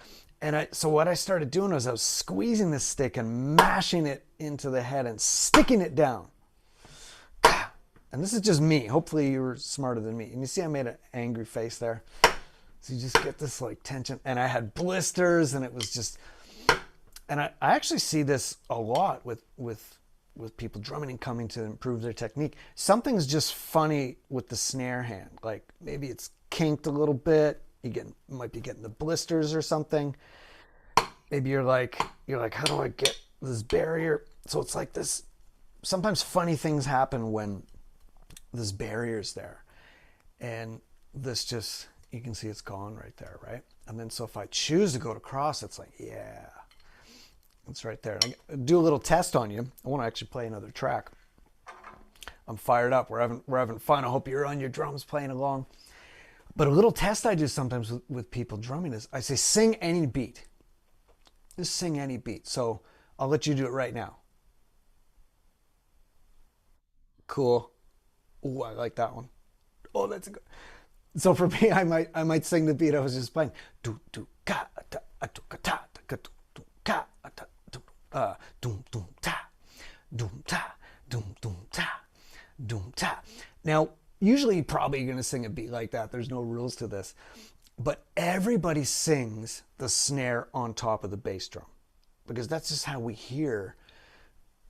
And so what I started doing was I was squeezing this stick and mashing it into the head and sticking it down. And this is just me. Hopefully you were smarter than me. And you see I made an angry face there. So you just get this like tension. And I had blisters and it was just... And I actually see this a lot with people drumming and coming to improve their technique. Something's just funny with the snare hand. Like maybe it's kinked a little bit. You might be getting the blisters or something. Maybe you're like, how do I get this barrier? So it's like this, sometimes funny things happen when this barrier's there. And this just, you can see it's gone right there, right? And then so if I choose to go to cross, it's like, yeah, it's right there. And I do a little test on you. I want to actually play another track. I'm fired up. We're having fun. I hope you're on your drums playing along. But a little test I do sometimes with people drumming is I say, sing any beat. Just sing any beat. So I'll let you do it right now. Cool. Ooh, I like that one. Oh, that's good. So for me, I might sing the beat I was just playing. Do do ka ta tu ka ta ka tu ka ta dum dum ta dum ta dum dum ta dum ta. Now, usually probably you're going to sing a beat like that. There's no rules to this. But everybody sings the snare on top of the bass drum because that's just how we hear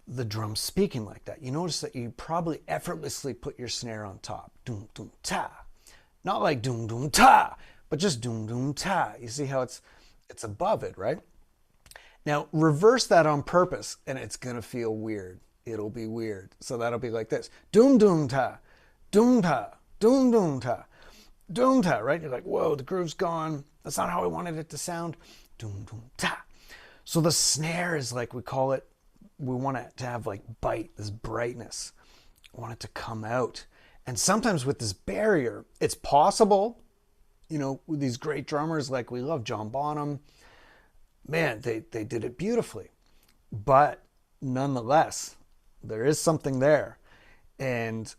the drum speaking like that. You notice that you probably effortlessly put your snare on top. Doom, doom, ta. Not like doom, doom, ta, but just doom, doom, ta. You see how it's above it, right? Now, reverse that on purpose and it's going to feel weird. It'll be weird. So that'll be like this. Doom, doom, ta. Doom, ta. Doom, doom, ta. Doom, ta, right? You're like, whoa, the groove's gone. That's not how I wanted it to sound. Doom, doom, ta. So the snare is like, we call it, we want it to have like bite, this brightness. We want it to come out. And sometimes with this barrier, it's possible, with these great drummers like we love, John Bonham, man, they did it beautifully. But nonetheless, there is something there. And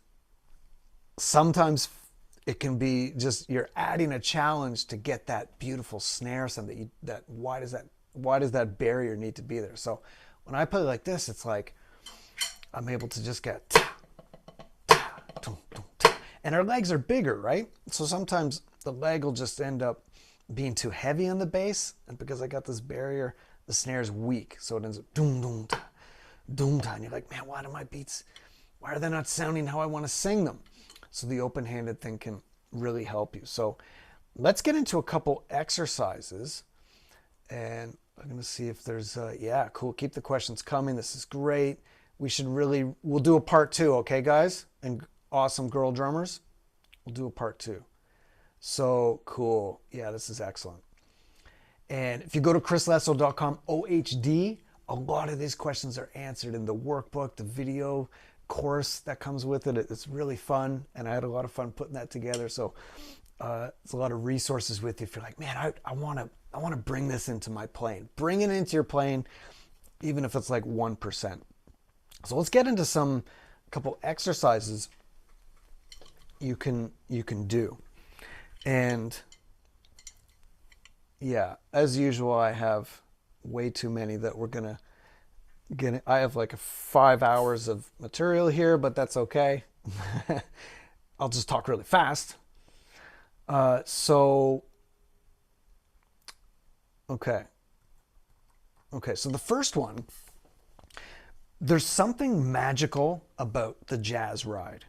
sometimes it can be just you're adding a challenge to get that beautiful snare sound why does that barrier need to be there? So when I play like this, it's like I'm able to just get ta, ta, tum, tum, ta. And our legs are bigger, right? So sometimes the leg will just end up being too heavy on the bass, and because I got this barrier, the snare is weak, so it ends up doom doom ta, and you're like, man, why Why are they not sounding how I want to sing them? So the open-handed thing can really help you. So let's get into a couple exercises, and I'm going to see if there's, yeah, cool. Keep the questions coming. This is great. We'll do a part 2, okay, guys? And awesome girl drummers, we'll do a part 2. So cool. Yeah, this is excellent. And if you go to chrislesso.com OHD, a lot of these questions are answered in the workbook, the video course that comes with it. It's really fun, and I had a lot of fun putting that together. So it's a lot of resources with you if you're like, man, I want to bring this into my playing. Bring it into your playing, even if it's like 1%. So let's get into a couple exercises you can do. And yeah, as usual, I have way too many that we're gonna get. I have like 5 hours of material here, but that's okay. I'll just talk really fast. Okay, so the first one, there's something magical about the jazz ride.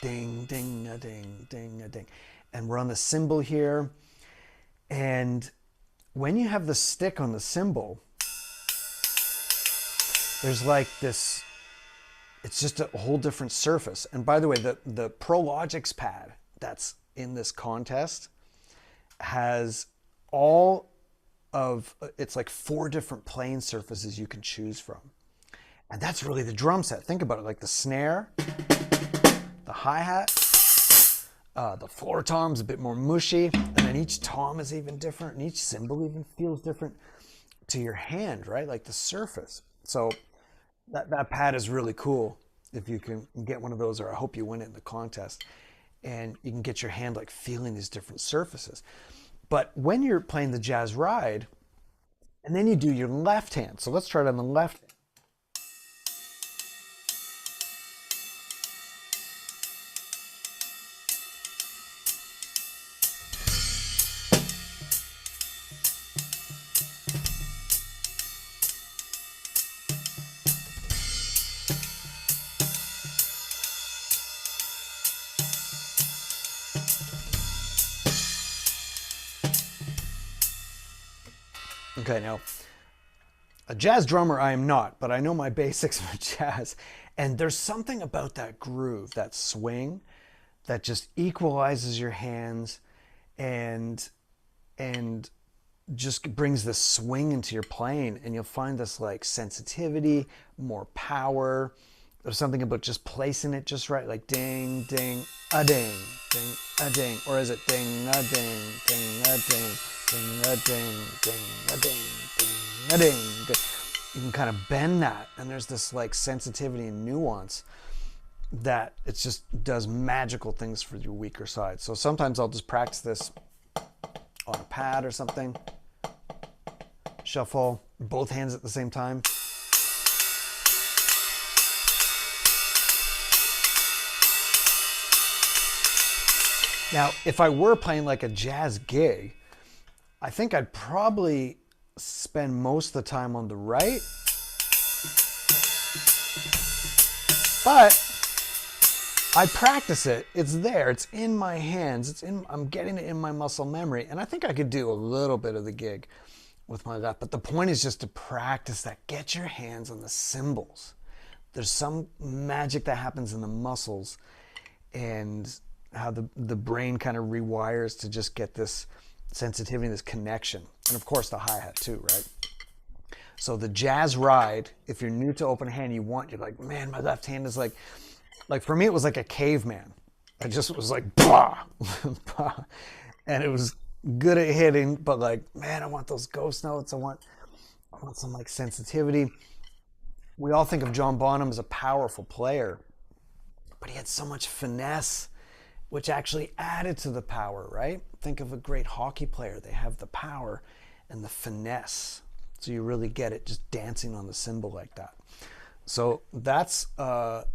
Ding, ding, a ding, ding, a ding. And we're on the cymbal here. And when you have the stick on the cymbal, there's like this, it's just a whole different surface. And by the way, the Prologix Pad that's in this contest has it's like 4 different playing surfaces you can choose from. And that's really the drum set. Think about it, like the snare, the hi-hat, the floor tom's a bit more mushy, and then each tom is even different, and each cymbal even feels different to your hand, right? Like the surface. So that pad is really cool if you can get one of those, or I hope you win it in the contest. And you can get your hand like feeling these different surfaces. But when you're playing the jazz ride, and then you do your left hand. So let's try it on the left hand. Okay, now, a jazz drummer I am not, but I know my basics of jazz. And there's something about that groove, that swing, that just equalizes your hands and just brings this swing into your playing. And you'll find this like sensitivity, more power. There's something about just placing it just right, like ding, ding, a ding, ding, a ding. Or is it ding, a ding, ding, a ding, ding, a ding, ding, a ding, ding, a ding, ding. You can kind of bend that, and there's this like sensitivity and nuance that it just does magical things for your weaker side. So sometimes I'll just practice this on a pad or something. Shuffle both hands at the same time. Now, if I were playing like a jazz gig, I think I'd probably spend most of the time on the right. But I practice it. It's there. It's in my hands. I'm getting it in my muscle memory. And I think I could do a little bit of the gig with my left. But the point is just to practice that. Get your hands on the cymbals. There's some magic that happens in the muscles, and how the brain kind of rewires to just get this sensitivity, this connection. And of course the hi-hat too, right? So the jazz ride, if you're new to open hand, you're like, man, my left hand is like for me, it was like a caveman. I just was like, bah, bah. And it was good at hitting, but like, man, I want those ghost notes. I want some like sensitivity. We all think of John Bonham as a powerful player, but he had so much finesse, which actually added to the power, right? Think of a great hockey player. They have the power and the finesse. So you really get it just dancing on the cymbal like that. So that's a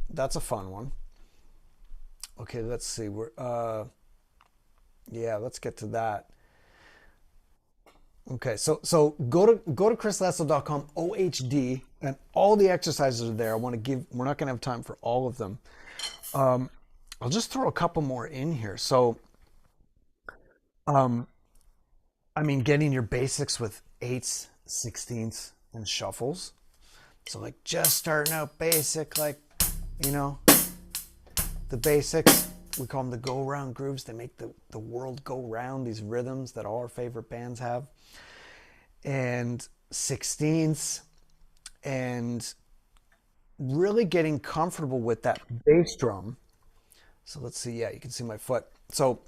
fun one. Okay, let's see. Yeah, let's get to that. Okay, so go to chrislesso.com OHD, and all the exercises are there. I want to give. We're not going to have time for all of them. I'll just throw a couple more in here. So, I mean, getting your basics with eighths, sixteenths, and shuffles. So like just starting out basic, like, you know, the basics. We call them the go-round grooves. They make the world go round, these rhythms that all our favorite bands have. And sixteenths, and really getting comfortable with that bass drum. So let's see, yeah, you can see my foot. So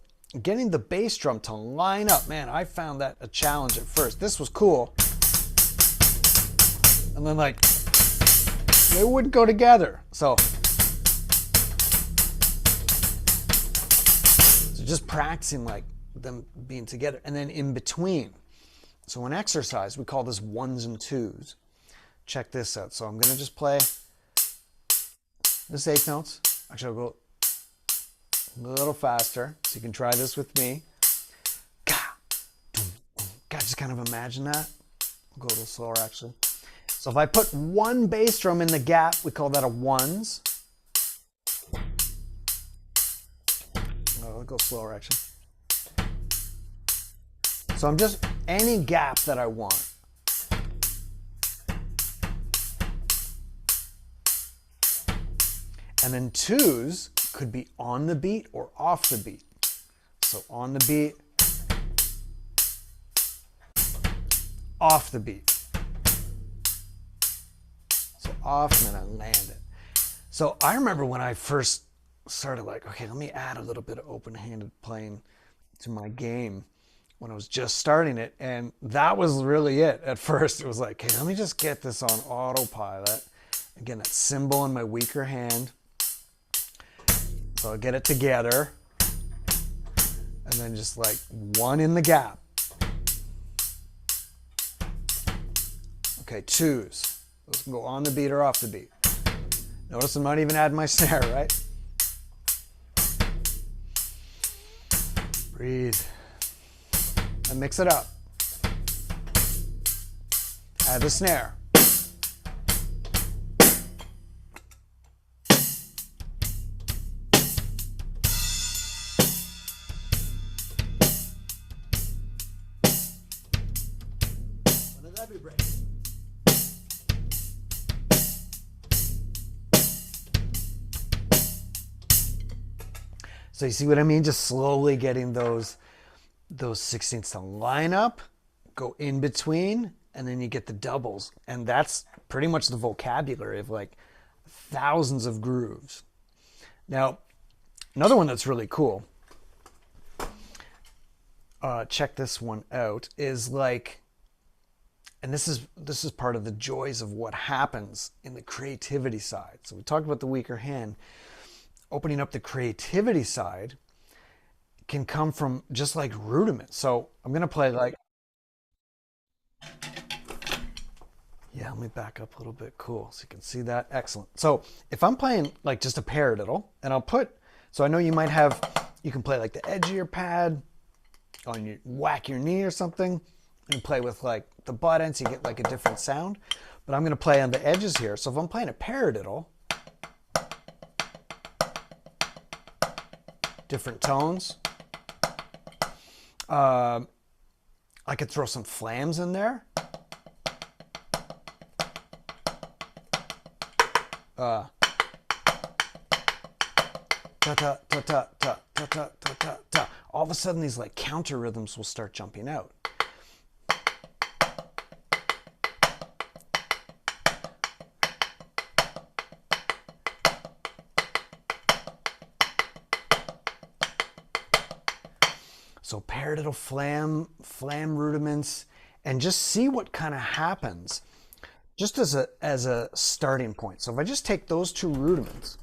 getting the bass drum to line up, man, I found that a challenge at first. This was cool. And then like, they wouldn't go together. So just practicing like them being together, and then in between. So in exercise, we call this ones and twos. Check this out. So I'm gonna just play this eighth notes. Actually, I'll go a little faster, so you can try this with me. God, just kind of imagine that. I'll go a little slower, actually. So if I put one bass drum in the gap, we call that a ones. I'll go slower, actually. So I'm just any gap that I want. And then twos could be on the beat or off the beat. So on the beat, off the beat. So off, and then I land it. So I remember when I first started, like, okay, let me add a little bit of open-handed playing to my game when I was just starting it. And that was really it. At first, it was like, okay, let me just get this on autopilot. Again, that cymbal in my weaker hand. So I'll get it together. And then just like one in the gap. Okay, twos. Those can go on the beat or off the beat. Notice I'm not even adding my snare, right? Breathe. And mix it up. Add the snare. When did that be break? So you see what I mean? Just slowly getting those 16ths to line up, go in between, and then you get the doubles. And that's pretty much the vocabulary of like thousands of grooves. Now, another one that's really cool, check this one out, is like, and this is part of the joys of what happens in the creativity side. So we talked about the weaker hand. Opening up the creativity side can come from just like rudiments. So I'm going to play like, yeah, let me back up a little bit. Cool. So you can see that. Excellent. So if I'm playing like just a paradiddle, and I'll put, so I know you might have, you can play like the edge of your pad on your, whack your knee or something, and play with like the butt ends, you get like a different sound. But I'm going to play on the edges here. So if I'm playing a paradiddle, different tones. I could throw some flams in there. Ta ta ta ta ta ta ta ta ta. All of a sudden, these like counter rhythms will start jumping out. So paradiddle, flam rudiments, and just see what kind of happens just as a starting point. So if I just take those two rudiments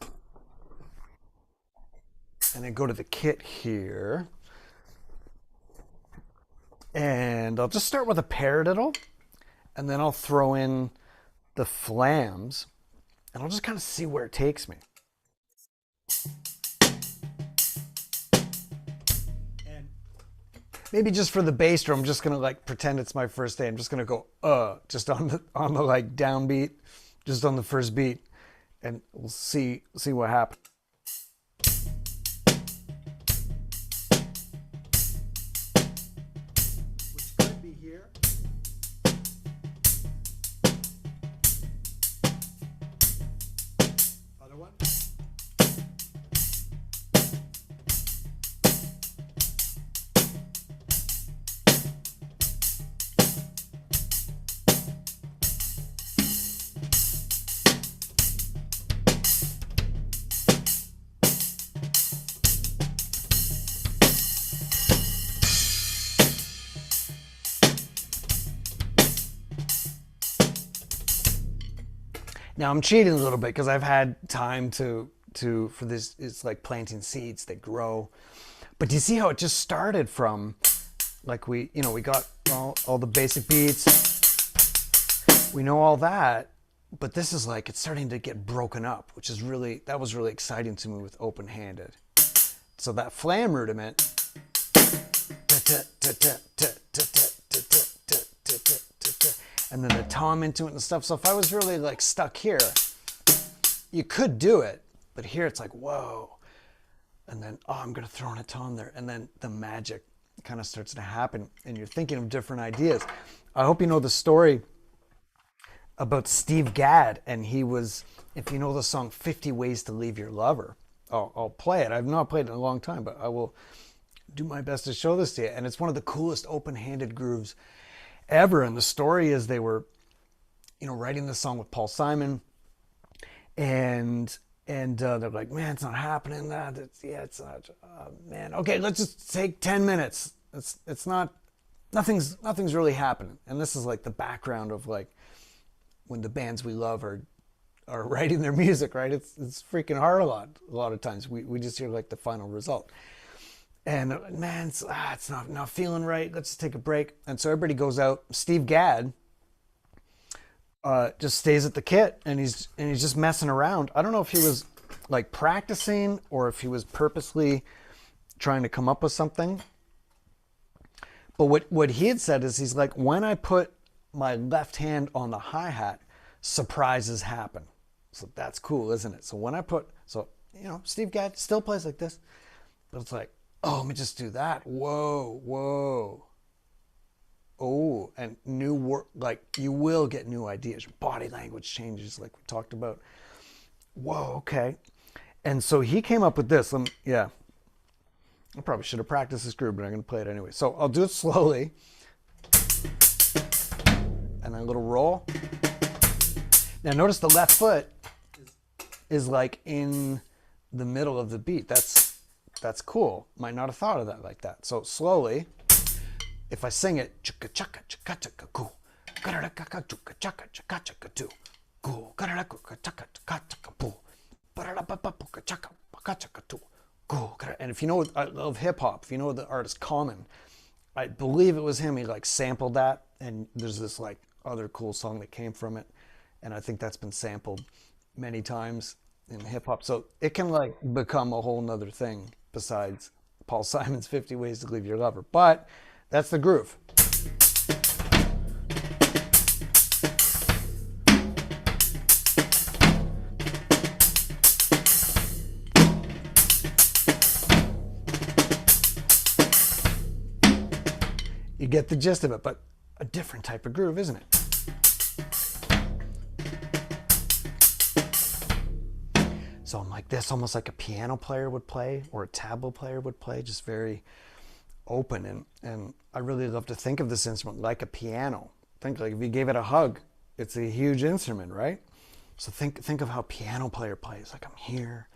and then go to the kit here, and I'll just start with a paradiddle, and then I'll throw in the flams, and I'll just kind of see where it takes me. maybe just for the bass drum, I'm just gonna like pretend it's my first day. I'm just gonna go just on the like downbeat, just on the first beat, and we'll see what happens. Which could be here. Other one. Now I'm cheating a little bit because I've had time to for this. It's like planting seeds, they grow. But do you see how it just started from like we got all the basic beats. We know all that, but this is like it's starting to get broken up, which is that was really exciting to me with open-handed. So that flam rudiment, and then the tom into it and stuff. So if I was really like stuck here, you could do it, but here it's like, whoa. And then, I'm gonna throw in a tom there. And then the magic kind of starts to happen and you're thinking of different ideas. I hope you know the story about Steve Gadd. And he was, if you know the song 50 Ways to Leave Your Lover, I'll play it. I've not played it in a long time, but I will do my best to show this to you. And it's one of the coolest open-handed grooves ever. And the story is they were, writing the song with Paul Simon, and they're like, man, it's not happening. It's not, man. Okay, let's just take 10 minutes. It's not, nothing's really happening. And this is like the background of like when the bands we love are writing their music, right? It's freaking hard a lot of times. We just hear like the final result. And man, it's not feeling right. Let's just take a break. And so everybody goes out. Steve Gadd just stays at the kit, and he's just messing around. I don't know if he was like practicing or if he was purposely trying to come up with something. But what he had said is he's like, when I put my left hand on the hi-hat, surprises happen. So that's cool, isn't it? So when I put, Steve Gadd still plays like this, but it's like, let me just do that. Whoa. Oh, and new work, like you will get new ideas. Your body language changes, like we talked about. Whoa, okay. And so he came up with this. I probably should have practiced this groove, but I'm going to play it anyway. So I'll do it slowly. And then a little roll. Now notice the left foot is like in the middle of the beat. That's cool. Might not have thought of that like that. So slowly, if I sing it, and if you know, I love hip hop, if you know the artist Common, I believe it was him, he like sampled that, and there's this like other cool song that came from it, and I think that's been sampled many times in hip hop. So it can like become a whole nother thing besides Paul Simon's 50 Ways to Leave Your Lover. But that's the groove. You get the gist of it, but a different type of groove, isn't it? So I'm like this, almost like a piano player would play or a tabla player would play, just very open. And I really love to think of this instrument like a piano. Think like if you gave it a hug, it's a huge instrument, right? So think of how a piano player plays, like I'm here,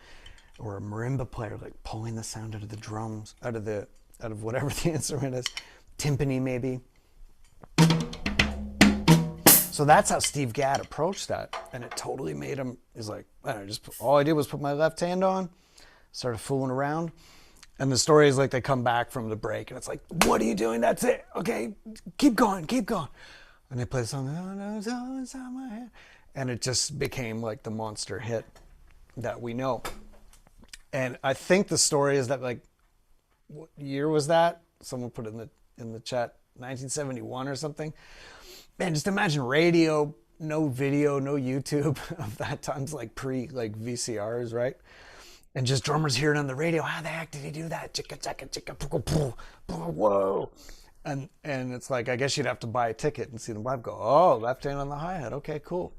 or a marimba player, like pulling the sound out of the drums, out of whatever the instrument is, timpani maybe. So that's how Steve Gadd approached that, and it totally made him. He's like, all I did was put my left hand on, started fooling around, and the story is like they come back from the break, and it's like, what are you doing? That's it. Okay, keep going. And they play the song, inside my head, and it just became like the monster hit that we know. And I think the story is that, like, what year was that? Someone put it in the chat, 1971 or something. Man, just imagine radio, no video, no YouTube of that times, like pre like VCRs, right? And just drummers hearing on the radio, how the heck did he do that? Chicka chicka chicka, whoa. And it's like, I guess you'd have to buy a ticket and see them live. Go, oh, left hand on the hi-hat, okay, cool.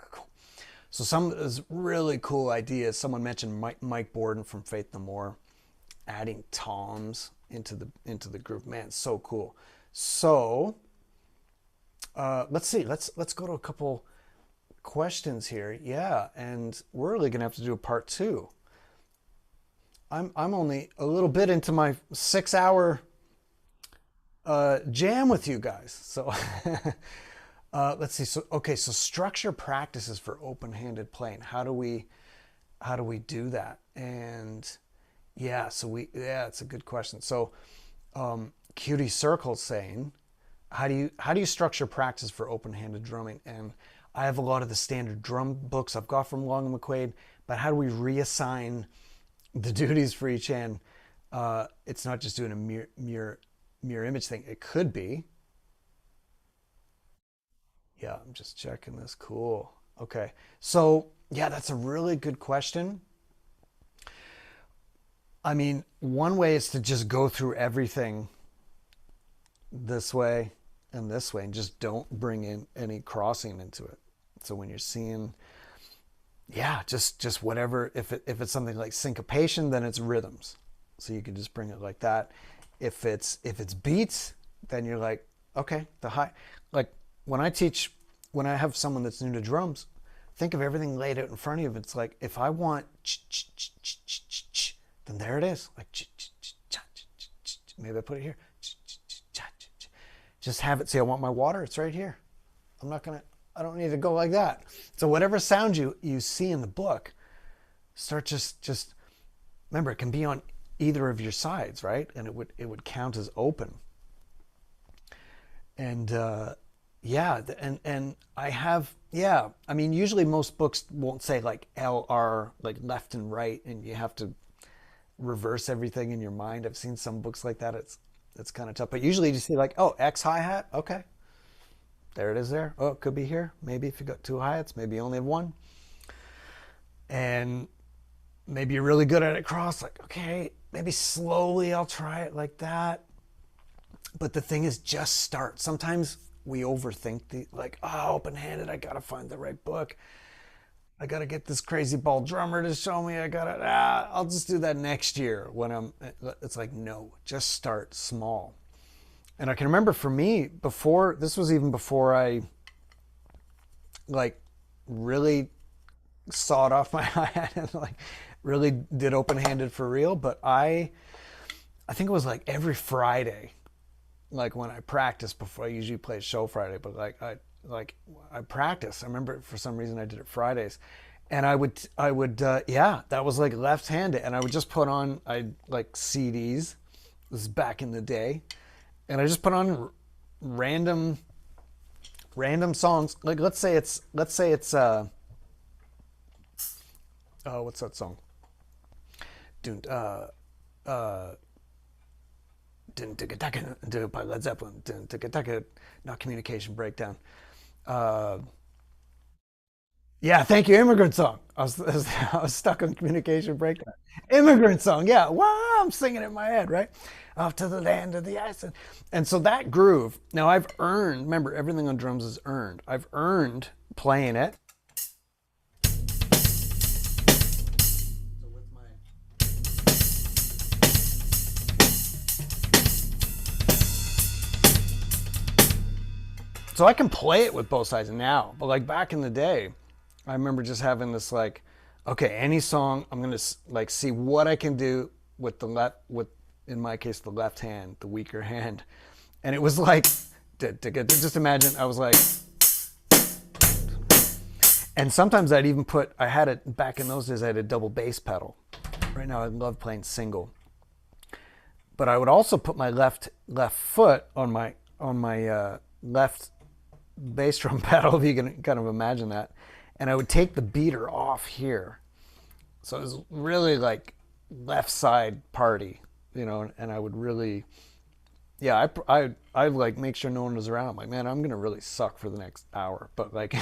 Cool. So some of those really cool ideas. Someone mentioned Mike Borden from Faith No More, adding toms into the group. Man, so cool. So let's see. Let's go to a couple questions here. Yeah, and we're really gonna have to do a part 2. I'm only a little bit into my 6-hour jam with you guys. So let's see. So okay, so structure practices for open-handed playing. How do we do that? And yeah, it's a good question. So Cutie Circle's saying, how do you structure practice for open-handed drumming? And I have a lot of the standard drum books I've got from Long and McQuaid, but how do we reassign the duties for each hand? It's not just doing a mirror image thing. It could be. Yeah, I'm just checking this. Cool. Okay. So yeah, that's a really good question. I mean, one way is to just go through everything this way and this way and just don't bring in any crossing into it. So when you're seeing, yeah, just whatever, if it's something like syncopation, then it's rhythms. So you can just bring it like that. If it's beats, then you're like, okay, the high, like when I have someone that's new to drums, think of everything laid out in front of you. It's like, if I want, then there it is. Like, maybe I put it here. Just have it. See, I want my water. It's right here. I don't need to go like that. So whatever sound you see in the book, start just remember, it can be on either of your sides, right? And it would count as open. And yeah, and I have, yeah, I mean, usually most books won't say like LR, like left and right, and you have to reverse everything in your mind. I've seen some books like that. It's kind of tough, but usually you see like, oh, X hi-hat, okay, there it is there. Oh, it could be here. Maybe if you got 2 hi-hats, maybe you only have 1. And maybe you're really good at it cross, like, okay, maybe slowly I'll try it like that. But the thing is, just start. Sometimes we overthink like, oh, open-handed, I gotta find the right book. I gotta get this crazy ball drummer to show me. I'll just do that next year when it's like, no, just start small. And I can remember for me, this was even before I like really sawed off my hi-hat and like really did open-handed for real. But I think it was like every Friday, like when I practiced before. I usually play show Friday, but I practiced. I remember for some reason I did it Fridays, and I would yeah, that was like left-handed, and I would just put on, I like CDs. This is back in the day, and I just put on random songs. Like let's say it's oh, what's that song? By Led Zeppelin. Not Communication Breakdown. Yeah, thank you. Immigrant Song. I was stuck on Communication Breakdown. Immigrant Song. Yeah. Wow, I'm singing it in my head, right? Off to the land of the ice. And so that groove. Now I've earned. Remember, everything on drums is earned. I've earned playing it. So I can play it with both sides now, but like back in the day, I remember just having this like, okay, any song, I'm gonna like see what I can do with in my case, the left hand, the weaker hand. And it was like, just imagine, I was like, and sometimes I'd even I had it back in those days, I had a double bass pedal. Right now I love playing single. But I would also put my left foot on my left bass drum pedal, if you can kind of imagine that, and I would take the beater off here, so it was really like left side party, and I would really yeah, I like make sure no one was around. I'm like, man, I'm gonna really suck for the next hour. But like,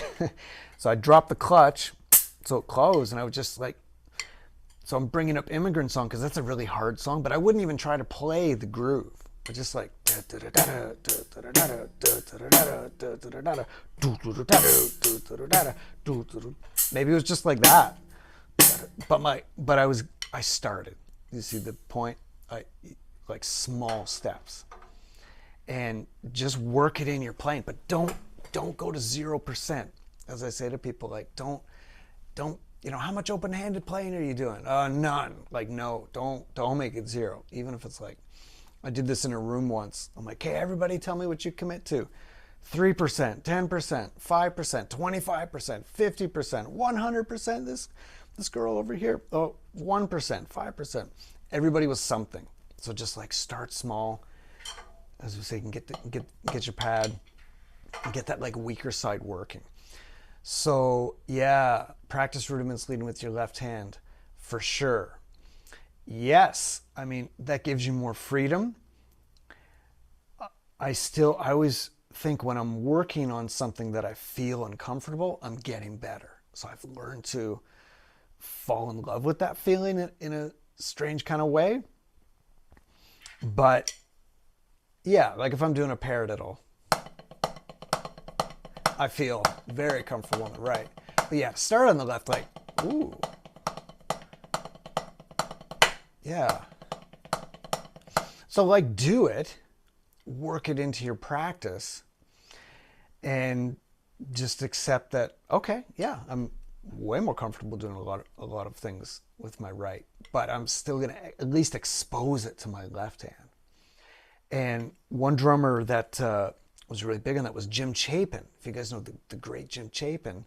so I dropped the clutch, so it closed, and I was just like, so I'm bringing up Immigrant Song because that's a really hard song, but I wouldn't even try to play the groove. I just like, maybe it was just like that. But I started. You see the point? Like small steps, and just work it in your playing. But don't go to 0%. As I say to people, like don't. How much open-handed playing are you doing? None. Like no, don't make it 0. Even if it's like, I did this in a room once. I'm like, hey, everybody, tell me what you commit to. 3%, 10%, 5%, 25%, 50%, 100%. This girl over here, 1%, 5%. Everybody was something. So just like start small, as we say, you can get your pad and get that like weaker side working. So yeah, practice rudiments leading with your left hand for sure. Yes, I mean that gives you more freedom. I always think when I'm working on something that I feel uncomfortable, I'm getting better. So I've learned to fall in love with that feeling in a strange kind of way. But yeah, like if I'm doing a paradiddle, I feel very comfortable on the right. But yeah, start on the left, like, ooh. Yeah. So like do it, work it into your practice, and just accept that, okay, yeah, I'm way more comfortable doing a lot of things with my right, but I'm still gonna at least expose it to my left hand. And one drummer that was really big on that was Jim Chapin. If you guys know the great Jim Chapin,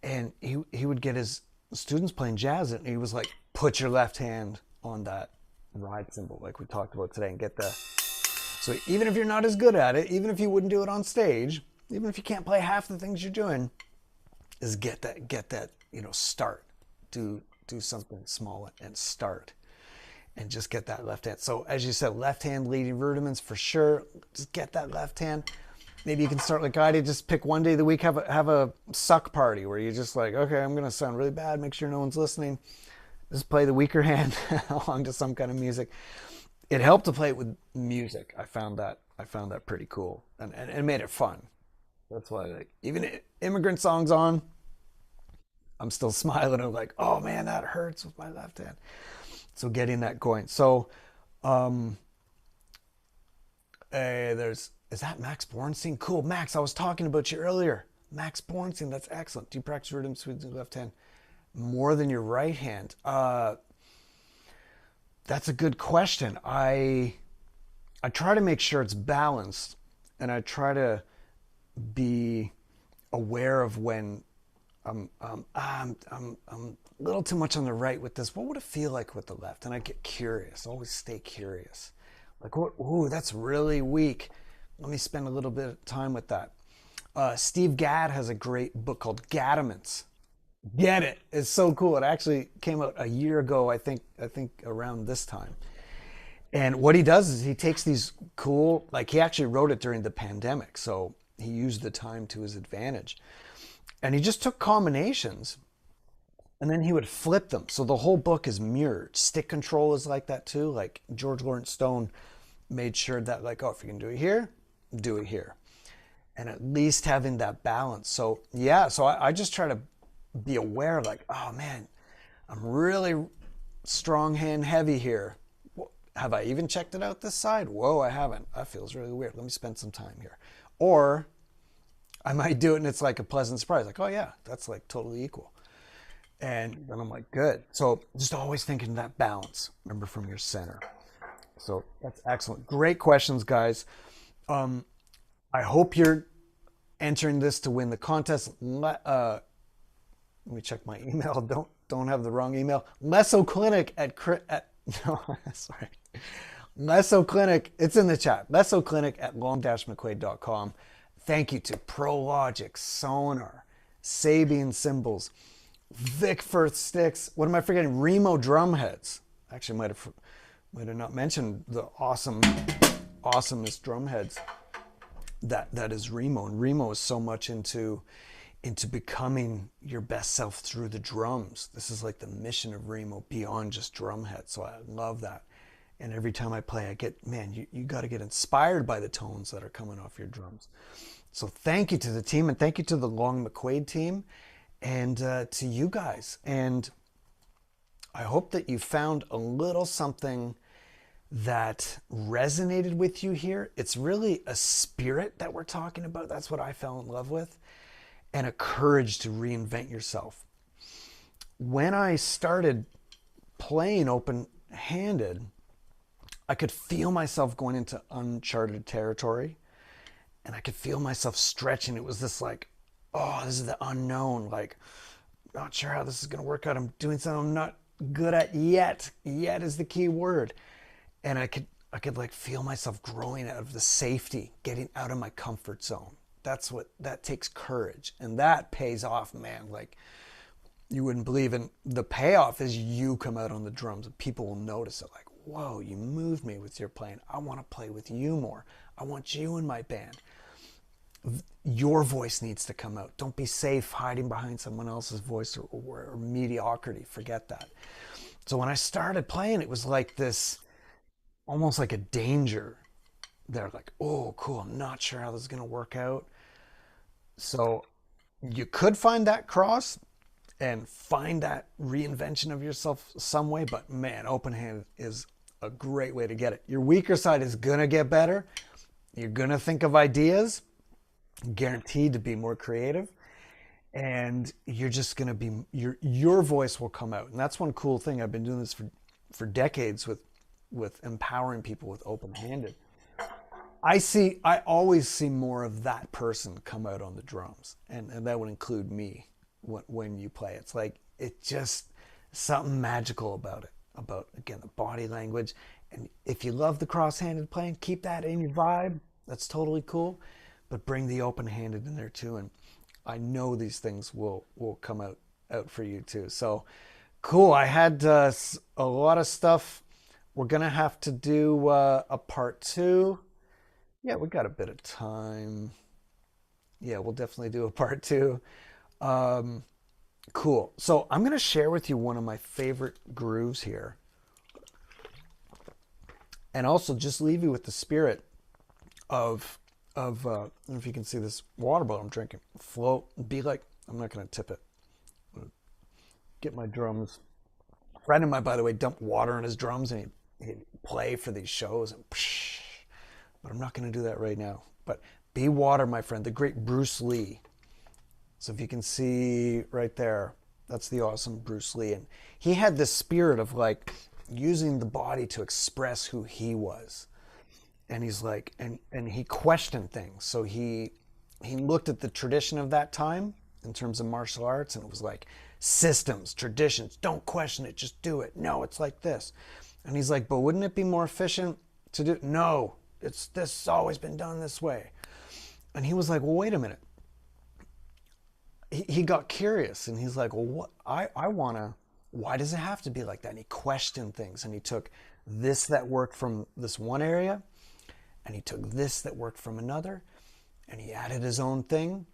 and he would get his students playing jazz, and he was like, put your left hand on that ride cymbal, like we talked about today, and get the. So even if you're not as good at it, even if you wouldn't do it on stage, even if you can't play half the things you're doing, is get that start, do something small and start. And just get that left hand. So as you said, left hand leading rudiments for sure. Just get that left hand. Maybe you can start like I did, just pick one day of the week, have a suck party where you're just like, okay, I'm gonna sound really bad, make sure no one's listening. Just play the weaker hand along to some kind of music. It helped to play it with music. I found that pretty cool, and it made it fun. That's why, like, even Immigrant Song's on, I'm still smiling. I'm like, oh man, that hurts with my left hand. So getting that going. So, is that Max Bornstein? Cool, Max, I was talking about you earlier. Max Bornstein, that's excellent. Do you practice rhythms with your left hand more than your right hand? That's a good question. I try to make sure it's balanced, and I try to be aware of when I'm a little too much on the right with this. What would it feel like with the left? And I get curious. Always stay curious. Like, what? Ooh, that's really weak. Let me spend a little bit of time with that. Steve Gadd has a great book called Gaddaments. Get it? It's so cool. It actually came out a year ago, I think around this time. And what he does is he takes these cool, like he actually wrote it during the pandemic, so he used the time to his advantage. And he just took combinations and then he would flip them. So the whole book is mirrored. Stick control is like that too. Like George Lawrence Stone made sure that, like, oh, if you can do it here, do it here. And at least having that balance. So yeah, so I just try to be aware, like, oh man, I'm really strong hand heavy here. Have I even checked it out this side? Whoa, I haven't. That feels really weird. Let me spend some time here. Or I might do it and it's like a pleasant surprise. Like, oh yeah, that's like totally equal. And then I'm like, good. So just always thinking that balance. Remember, from your center. So that's excellent. Great questions, guys. I hope you're entering this to win the contest. Let me check my email. Don't have the wrong email. Lesso Clinic at no, sorry. Lesso Clinic, it's in the chat. Lesso Clinic at long-mcquaid.com. Thank you to Prologix, Sonor, Sabian cymbals, Vic Firth sticks. What am I forgetting? REMO drum heads. Actually, might have not mentioned the awesome awesomest drum heads that is REMO. And REMO is so much into becoming your best self through the drums. This is like the mission of REMO beyond just drum heads. So I love that. And every time I play, I get, man, you got to get inspired by the tones that are coming off your drums. So thank you to the team, and thank you to the Long McQuaid team, and to you guys. And I hope that you found a little something that resonated with you here. It's really a spirit that we're talking about. That's what I fell in love with, and a courage to reinvent yourself. When I started playing open-handed, I could feel myself going into uncharted territory, and I could feel myself stretching. It was this like, oh, this is the unknown. Like, not sure how this is going to work out. I'm doing something I'm not good at yet. Yet is the key word. And I could like feel myself growing out of the safety, getting out of my comfort zone. That takes courage, and that pays off, man. Like, you wouldn't believe. And the payoff is you come out on the drums and people will notice it. Like, whoa, you moved me with your playing. I want to play with you more. I want you in my band. Your voice needs to come out. Don't be safe hiding behind someone else's voice or mediocrity. Forget that. So when I started playing, it was like this, almost like a danger. They're like, oh, cool. I'm not sure how this is going to work out. So you could find that cross and find that reinvention of yourself some way, but man, open hand is a great way to get it. Your weaker side is going to get better. You're going to think of ideas, guaranteed to be more creative, and you're just going to be, your voice will come out. And that's one cool thing. I've been doing this for decades with empowering people with open-handed. I always see more of that person come out on the drums, and that would include me when you play. It's like, it's just something magical about it, about, again, the body language. And if you love the cross-handed playing, keep that in your vibe. That's totally cool, but bring the open-handed in there too. And I know these things will come out for you too. So cool. I had a lot of stuff. We're gonna have to do a part 2. Yeah, we got a bit of time. Yeah, we'll definitely do a part 2. Cool. So I'm gonna share with you one of my favorite grooves here, and also just leave you with the spirit of I don't know if you can see this water bottle I'm drinking. Float, be like, I'm not gonna tip it. Get my drums. A friend of mine, by the way, dumped water in his drums, and he'd play for these shows, and psh, but I'm not gonna do that right now. But be water, my friend. The great Bruce Lee. So if you can see right there, that's the awesome Bruce Lee. And he had this spirit of like using the body to express who he was. And he's like, and he questioned things. So he looked at the tradition of that time in terms of martial arts, and it was like systems, traditions, don't question it, just do it. No, it's like this. And he's like, but wouldn't it be more efficient to do? No, this has always been done this way. And he was like, well, wait a minute. He got curious, and he's like, well, what I wanna, why does it have to be like that? And he questioned things, and he took this that worked from this one area, and he took this that worked from another, and he added his own thing,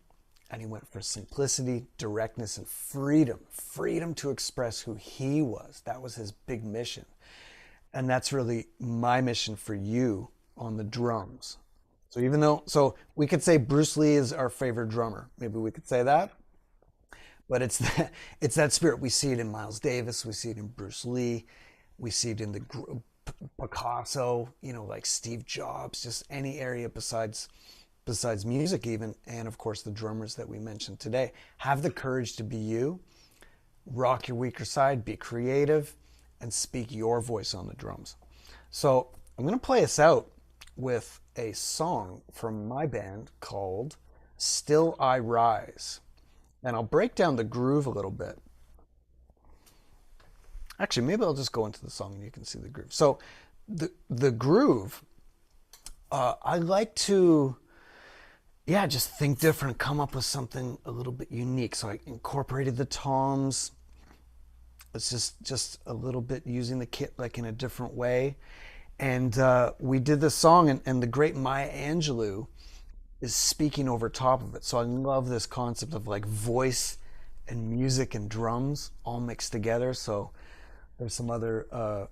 and he went for simplicity, directness, and freedom to express who he was. That was his big mission. And that's really my mission for you on the drums. So even though, so we could say Bruce Lee is our favorite drummer. Maybe we could say that. But it's that spirit. We see it in Miles Davis. We see it in Bruce Lee. We see it in the Picasso, like Steve Jobs, just any area besides music even. And of course, the drummers that we mentioned today. Have the courage to be you. Rock your weaker side. Be creative. And speak your voice on the drums. So I'm going to play us out with a song from my band called Still I Rise. And I'll break down the groove a little bit. Actually, maybe I'll just go into the song and you can see the groove. So the groove, I like to, just think different, come up with something a little bit unique. So I incorporated the toms. It's just a little bit using the kit like in a different way. And we did this song, and the great Maya Angelou is speaking over top of it. So I love this concept of like voice and music and drums all mixed together. So there's some other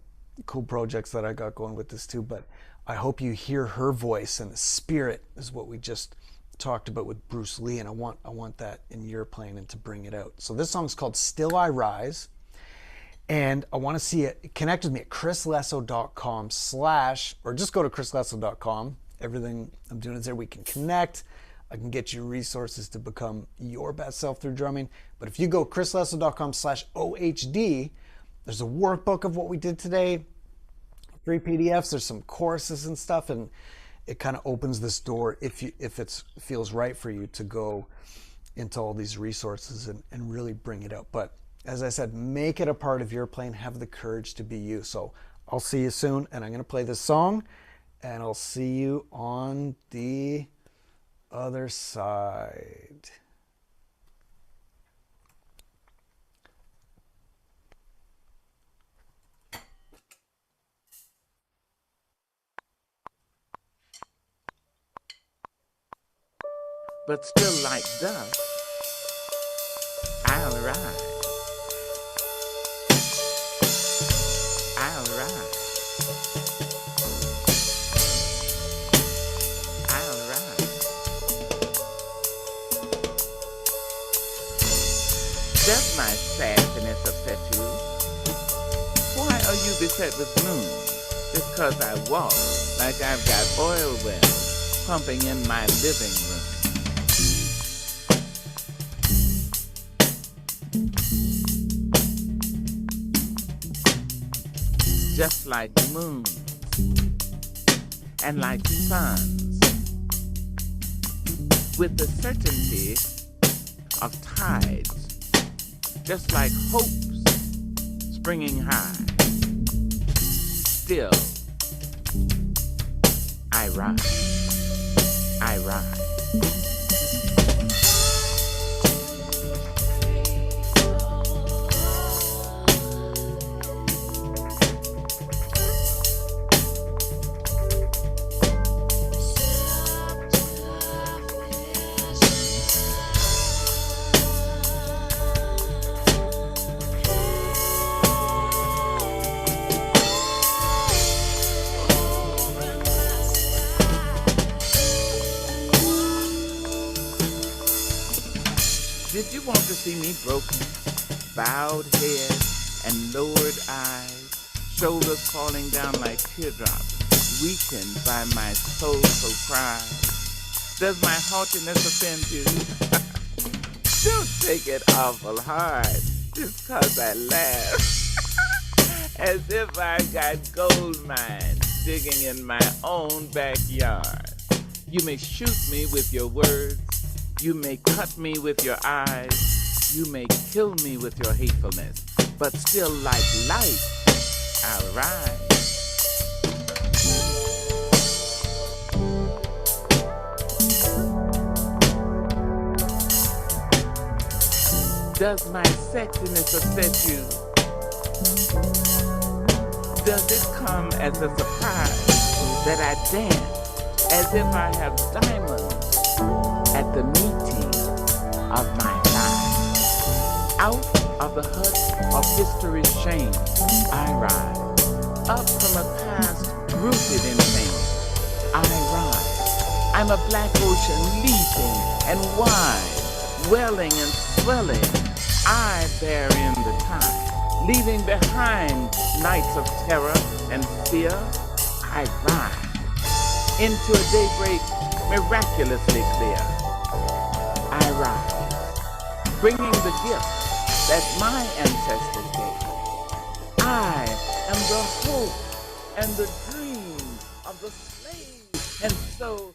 cool projects that I got going with this too, but I hope you hear her voice, and the spirit is what we just talked about with Bruce Lee, and I want that in your playing and to bring it out. So this song's called Still I Rise, and I want to see it. Connect with me at chrislesso.com/ or just go to chrislesso.com. Everything I'm doing is there. We can connect. I can get you resources to become your best self through drumming. But if you go chrislesso.com/OHD, there's a workbook of what we did today, 3 PDFs, there's some courses and stuff, and it kind of opens this door if it feels right for you to go into all these resources and really bring it out. But as I said, make it a part of your playing, have the courage to be you. So I'll see you soon, and I'm going to play this song, and I'll see you on the other side. But still like dust, I'll rise. I'll rise. I'll rise. Does my sadness upset you? Why are you beset with gloom? Just 'cause I walk like I've got oil wells pumping in my living room. Just like moons and like suns, with the certainty of tides, just like hopes springing high. Still, I rise, I rise. Did you want to see me broken, bowed head and lowered eyes, shoulders falling down like teardrops, weakened by my soulful cries? Does my haughtiness offend you? Don't take it awful hard, just 'cause I laugh. As if I got gold mines digging in my own backyard. You may shoot me with your words, you may cut me with your eyes, you may kill me with your hatefulness, but still like light, I'll rise. Does my sexiness upset you? Does it come as a surprise that I dance as if I have diamonds at the meeting of my life? Out of the hut of history's shame, I rise. Up from a past rooted in pain, I rise. I'm a black ocean leaping and wide, welling and swelling. I bear in the tide, leaving behind nights of terror and fear. I rise into a daybreak miraculously clear. I rise, bringing the gift that my ancestors gave. I am the hope and the dream of the slave, and so